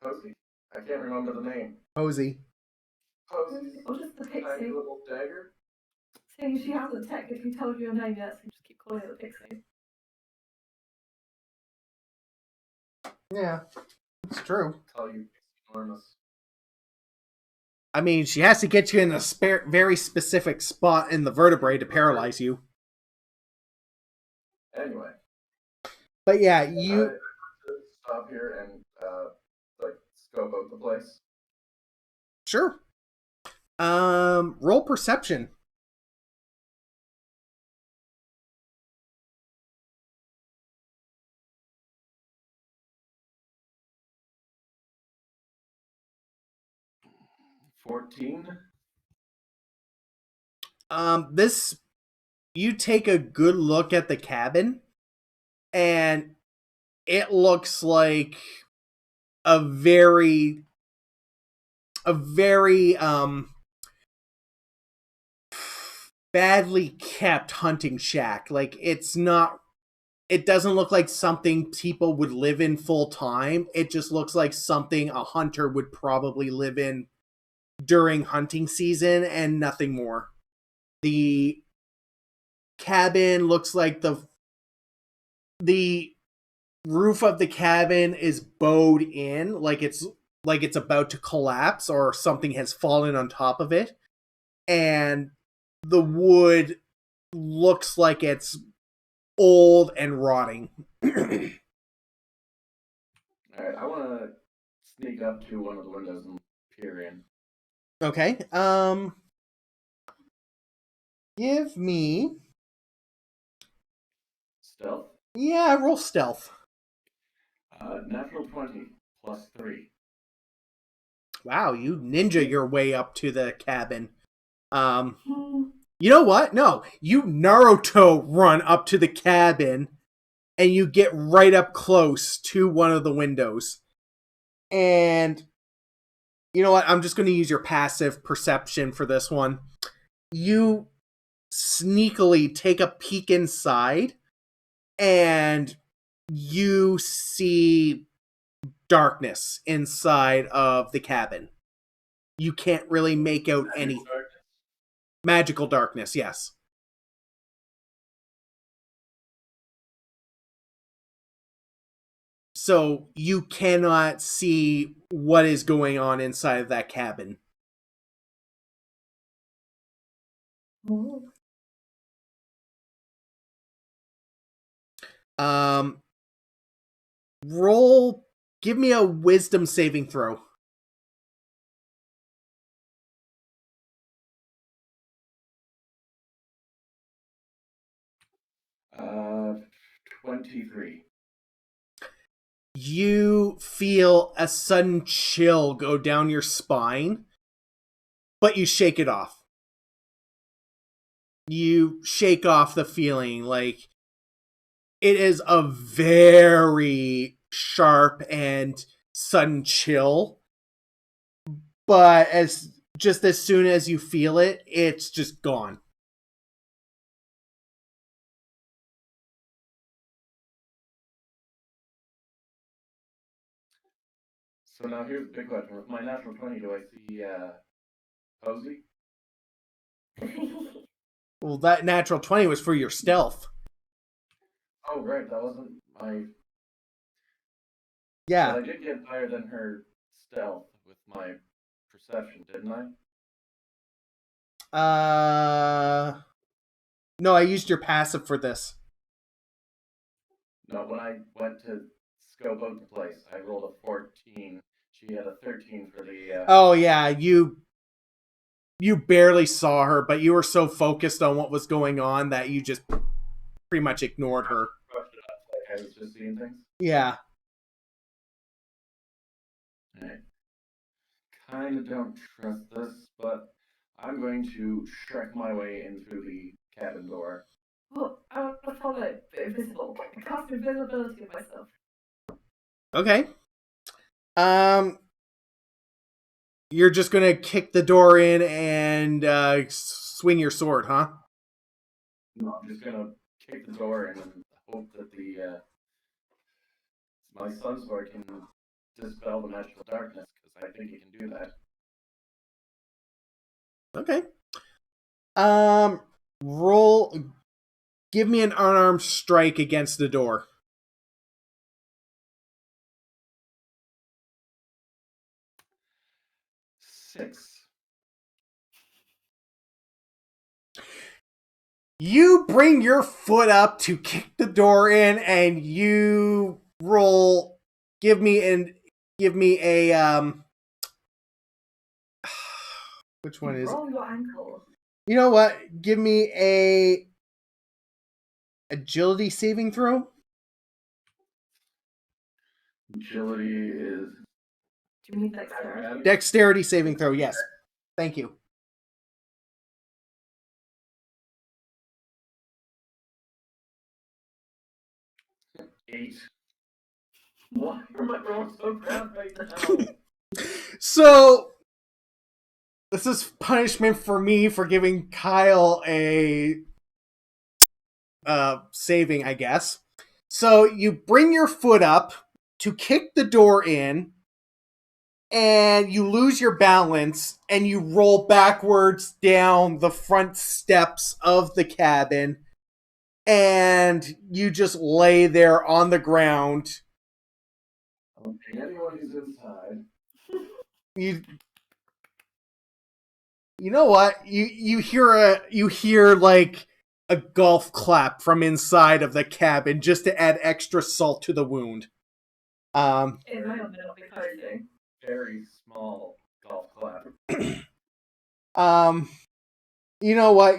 Posey. I can't remember the name. Posey. Posey. Or just the Tiny pixie. little dagger. Seeing she hasn't technically told you your name yet, so you just keep calling her the pixie. Yeah, it's true. Tell you, enormous. I mean, she has to get you in a very specific spot in the vertebrae to paralyze you. Anyway. But yeah, you... Stop here and, scope out the place. Sure. Roll perception. $14. You take a good look at the cabin, and it looks like a very badly kept hunting shack. Like, it doesn't look like something people would live in full time. It just looks like something a hunter would probably live in during hunting season and nothing more. The cabin looks like the roof of the cabin is bowed in, like it's about to collapse or something has fallen on top of it, and the wood looks like it's old and rotting. Alright, I want to sneak up to one of the windows and peer in. Okay, give me... Stealth? Yeah, roll stealth. Natural 20, plus 3. Wow, you ninja your way up to the cabin. Hmm. You know what? No, you Naruto run up to the cabin, and you get right up close to one of the windows. And you know what? I'm just going to use your passive perception for this one. You sneakily take a peek inside, and you see darkness inside of the cabin. You can't really make out any magical darkness, yes. So you cannot see what is going on inside of that cabin. Oh. Um, roll. Give me a wisdom saving throw. 23. You feel a sudden chill go down your spine, but you shake it off. You shake off the feeling. Like, it is a very sharp and sudden chill, but as soon as you feel it, it's just gone. So now here's the big question. With my natural 20, do I see Posey? Well, that natural 20 was for your stealth. Oh, right. That wasn't my... Yeah. But I did get higher than her stealth with my perception, didn't I? No, I used your passive for this. No, when I went to scope out the place, I rolled a 14. She had a 13 for the... Oh, yeah, you barely saw her, but you were so focused on what was going on that you just pretty much ignored her. Like I was just seeing things? Yeah. I kind of don't trust this, but I'm going to Shrek my way in through the cabin door. Well, I want to follow invisible. Cast invisibility of myself. Okay. You're just gonna kick the door in and swing your sword, huh? No, I'm just gonna kick the door in and hope that the my sun sword can dispel the magical darkness, because I think it can do that. Okay. Roll. Give me an unarmed strike against the door. 6. You bring your foot up to kick the door in, and you roll. Give me a Which one is it? Roll your ankle. You know what? Give me a agility saving throw. Agility is... Do you mean dexterity? Dexterity saving throw, yes. Thank you. Eight. Why am I rolling so bad right now? So, this is punishment for me for giving Kyle a saving, I guess. So, you bring your foot up to kick the door in, and you lose your balance, and you roll backwards down the front steps of the cabin, and you just lay there on the ground. I don't think anyone who's inside. You know what? You hear like a golf clap from inside of the cabin just to add extra salt to the wound. It may or may not be cozy. Very small golf clap. You know what?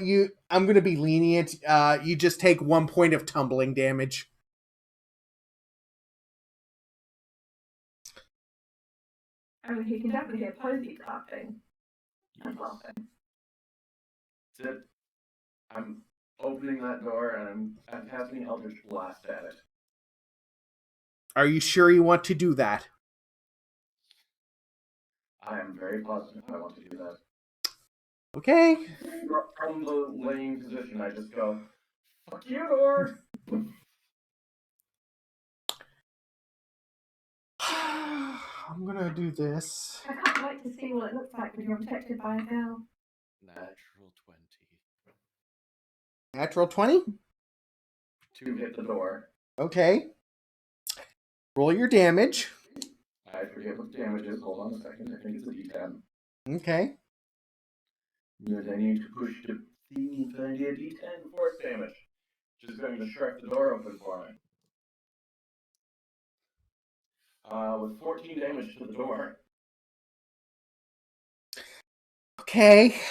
I'm gonna be lenient. You just take 1 point of tumbling damage. I mean, he can definitely hear Posey clapping and laughing. That's it. I'm opening that door and I'm casting Eldritch Blast at it. Are you sure you want to do that? I am very positive I want to do that. Okay. From the laying position, I just go, "Fuck you, door!" I'm gonna do this. I can't wait to see what it looks like when you're protected by a girl. Natural 20. Natural 20? To hit the door. Okay. Roll your damage. I forget what the damage is. Hold on a second. I think it's a D10. Okay. Yes, I need to push the thingy to a D10 force damage. Which is going to shrek the door open for me. With 14 damage to the door. Okay.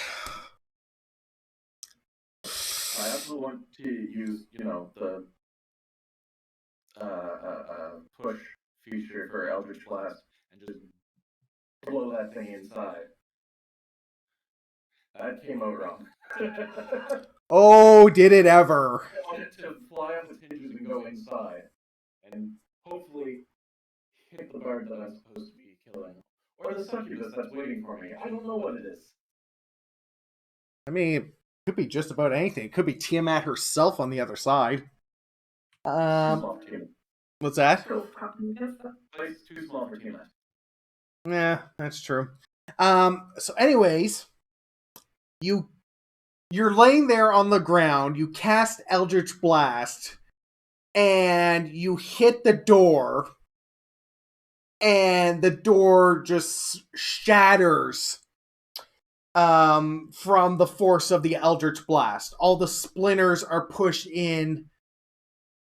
I also want to use, the push feature for Eldritch Blast and just blow that thing inside. That came out wrong. Oh, did it ever? I want it to fly off its hinges and go inside. And hopefully hit the bird that I'm supposed to be killing. Or the succubus that's waiting for me. I don't know what it is. I mean, it could be just about anything. It could be Tiamat herself on the other side. What's that? Place too small for Tiamat. Yeah, that's true. So anyways, you're laying there on the ground, you cast Eldritch Blast, and you hit the door, and the door just shatters from the force of the Eldritch Blast. All the splinters are pushed in,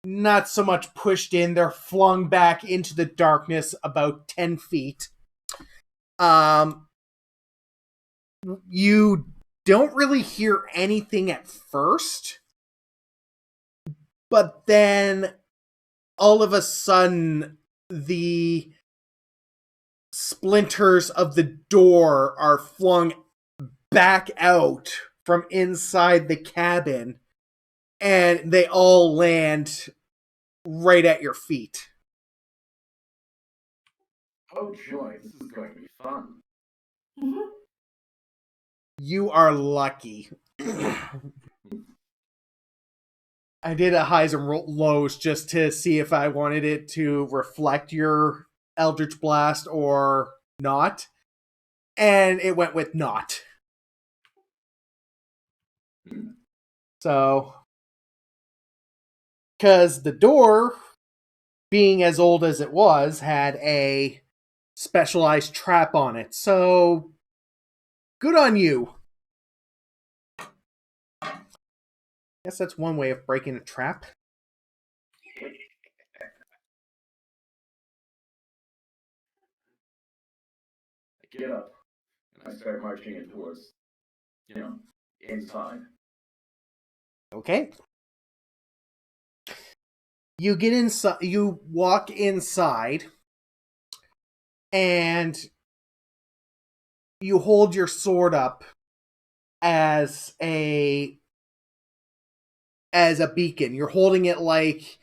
not so much pushed in, they're flung back into the darkness about 10 feet. You don't really hear anything at first, but then all of a sudden the splinters of the door are flung back out from inside the cabin, and they all land right at your feet. Oh joy, this is going to be fun. You are lucky. I did a highs and lows just to see if I wanted it to reflect your Eldritch Blast or not. And it went with not. So, because the door, being as old as it was, had a specialized trap on it. So, good on you. Guess that's one way of breaking a trap. I get up and I start marching in towards, inside. Okay. You get inside, you walk inside, and you hold your sword up as a beacon. You're holding it like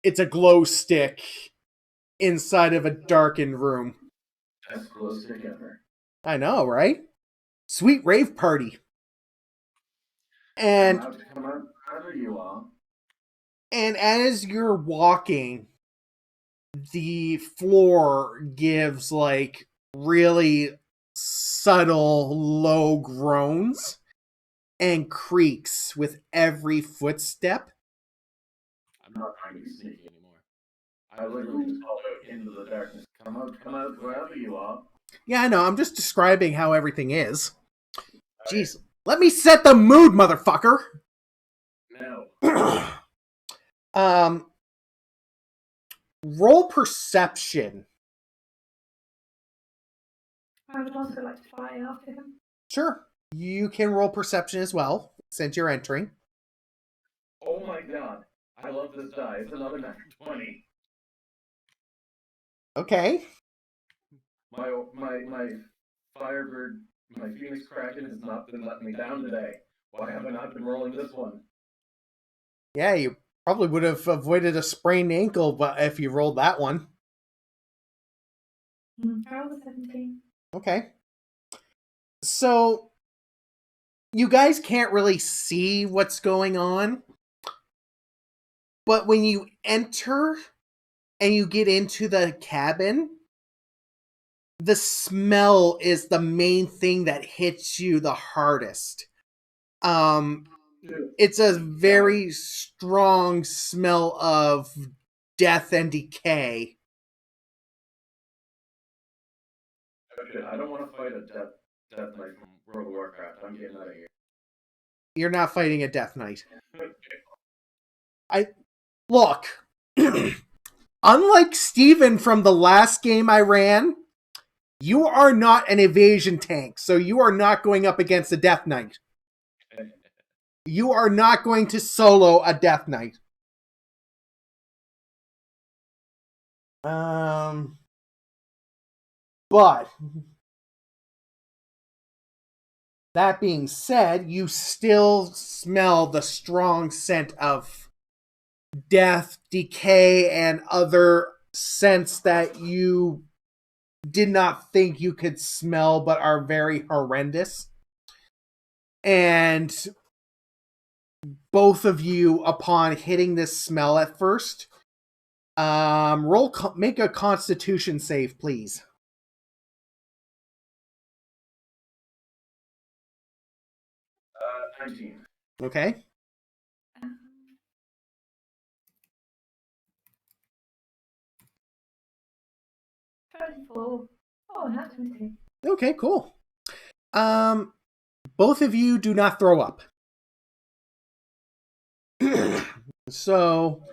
it's a glow stick inside of a darkened room. Best glow stick ever. I know, right? Sweet rave party. And I'm out to come out wherever you are. And as you're walking, the floor gives like really subtle low groans and creaks with every footstep. I'm not trying to be sneaky anymore. I literally just called out into the darkness. Come out wherever you are. Yeah, I know. I'm just describing how everything is. Jeez. Let me set the mood, motherfucker! No. Roll perception. I would also like to fly after him. Sure. You can roll perception as well, since you're entering. Oh my god. I love this die. It's another natural 20. Okay. My Firebird, my Phoenix Kraken has not been letting me down today. Why have I not been rolling this one? Yeah, you probably would have avoided a sprained ankle, but if you rolled that one. I rolled a 17. Okay. So you guys can't really see what's going on, but when you enter and you get into the cabin, the smell is the main thing that hits you the hardest. It's a very strong smell of death and decay. Okay, I don't want to fight a death knight from World of Warcraft. I'm getting out of here. You're not fighting a death knight. Look. Unlike Steven from the last game I ran, you are not an evasion tank, so you are not going up against a Death Knight. You are not going to solo a Death Knight. But that being said, you still smell the strong scent of death, decay, and other scents that you did not think you could smell but are very horrendous. And both of you, upon hitting this smell at first, make a Constitution save, please. 19. Okay. 24. Oh, and that's 20. Okay, cool. Both of you do not throw up. So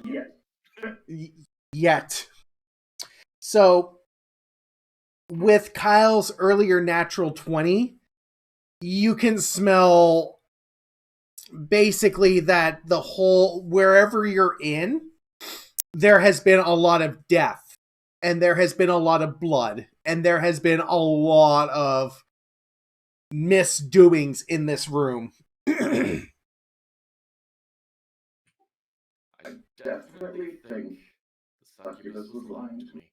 yet. So with Kyle's earlier natural 20, you can smell basically that the whole, wherever you're in, there has been a lot of death, and there has been a lot of blood, and there has been a lot of misdoings in this room. I definitely think the succubus was lying to me.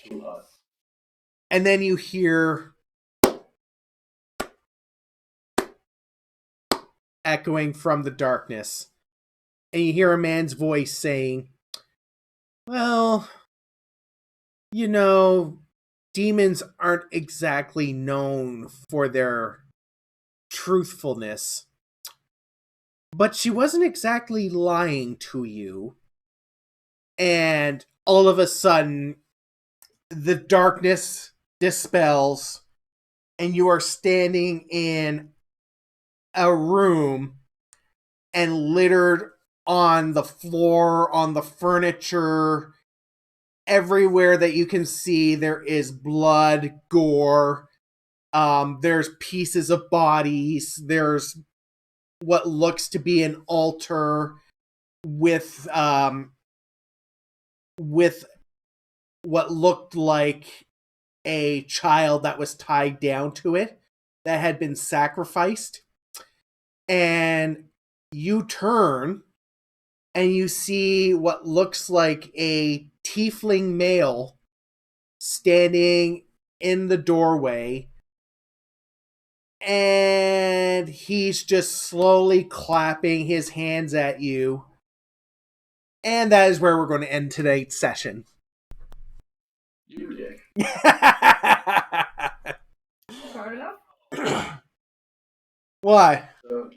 To us. And then you hear echoing from the darkness. And you hear a man's voice saying, well, you know, demons aren't exactly known for their truthfulness. But she wasn't exactly lying to you. And all of a sudden, the darkness dispels, and you are standing in a room and littered on the floor, on the furniture, everywhere that you can see, there is blood, gore. There's pieces of bodies. There's what looks to be an altar with what looked like a child that was tied down to it that had been sacrificed. And you turn and you see what looks like a tiefling male standing in the doorway, and he's just slowly clapping his hands at you. And that is where we're going to end today's session. You dick. Fair enough. Why? So,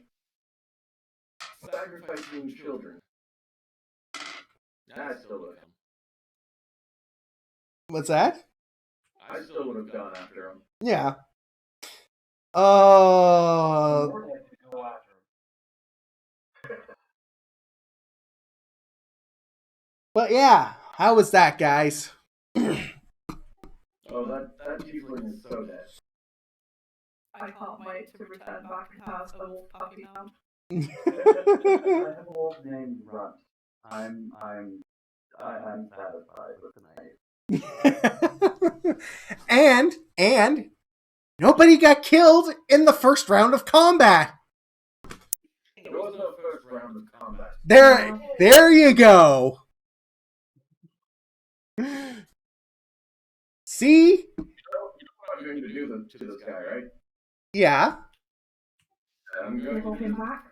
sacrificing children. I still would have. What's that? I still would have gone after him. Yeah. But yeah, how was that, guys? Oh, that tiefling is so dead. I can't wait to return back and have a wolf puppy hound. I have a wolf named Runt. I'm satisfied with the night. and nobody got killed in the first round of combat. There was no first round of combat. There you go. See? You know what I'm going to do to this guy, right? Yeah. I'm going Give to him back.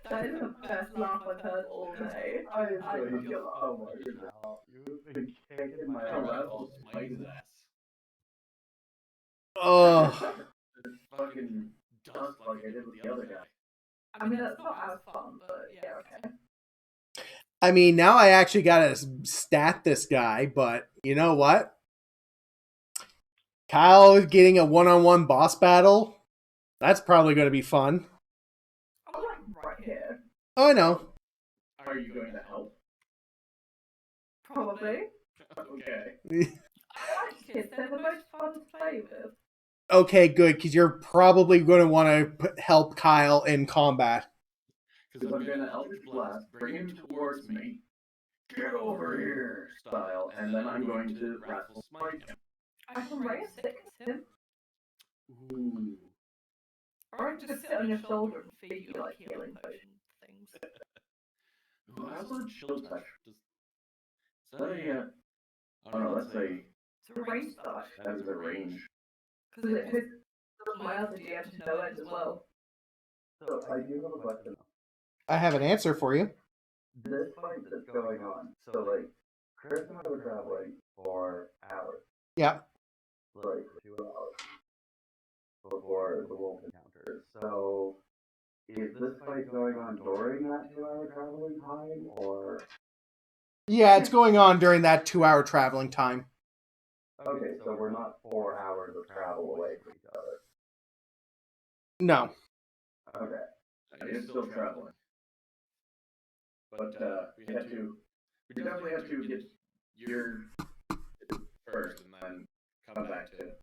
That is the best laugh I've heard all day. I feel Oh my goodness. You've been kicking my I'll ass. raffle spike his ass. Oh. Fucking dust like I did with the other guy. I mean, that's not as fun, but yeah, okay. I mean, now I actually gotta stat this guy, but you know what? Kyle getting a one-on-one boss battle. That's probably going to be fun. I'm like right here. Oh, I know. Are you going to help? Probably. Okay. I like kids. They're the most fun to play with. Okay, good, because you're probably going to want to help Kyle in combat. Because I'm going to Eldritch Blast, bring him towards me, get over here style, and then I'm going to Raffle Smite him. I can raise six him. Ooh. Or I can just sit on your shoulder and feed you like healing potion things. Ooh, I also Chill Touch. Is that a... oh no, that's a... It's a range stuff. That is a range. Because it puts my other GM to no end as well. So I do have a question. I have an answer for you. This fight that's going on, so like, Chris and I were traveling for hours. Yeah. Like 2 hours before the wolf encounter. So is this fight going on during that 2-hour traveling time, or? Yeah, it's going on during that 2-hour traveling time. Okay, so we're not 4 hours of travel away from each other. No. Okay. It is still traveling. But we definitely had to get your first and then come back to it.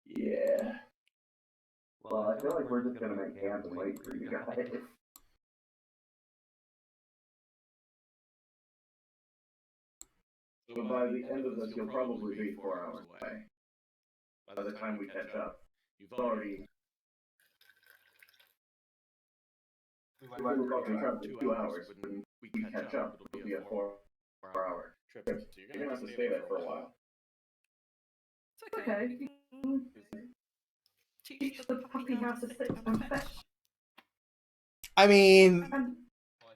Yeah. Well, I feel like we're just gonna make camp and wait for you guys. So by the end of this, you'll probably be 4 hours away. By the time we catch up, you've already... We will probably travel 2 hours. When we catch up, it'll be a 4-hour trip. So you're going to have to stay there for a while. It's okay. You can teach the puppy how to sit and fetch. I mean, And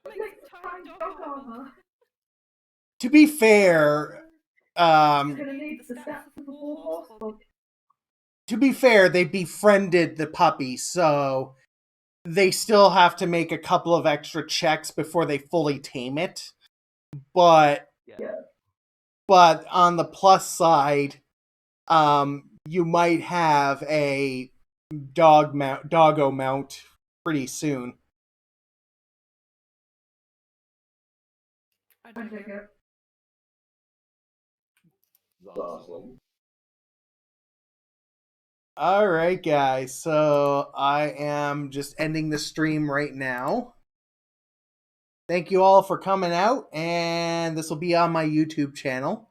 make tiny dog armor. to be fair, You're gonna need the stats of the war horse. they befriended the puppy, so they still have to make a couple of extra checks before they fully tame it. But on the plus side, you might have a doggo mount pretty soon. I take it. Awesome. All right, guys. So I am just ending the stream right now. Thank you all for coming out, and this will be on my YouTube channel.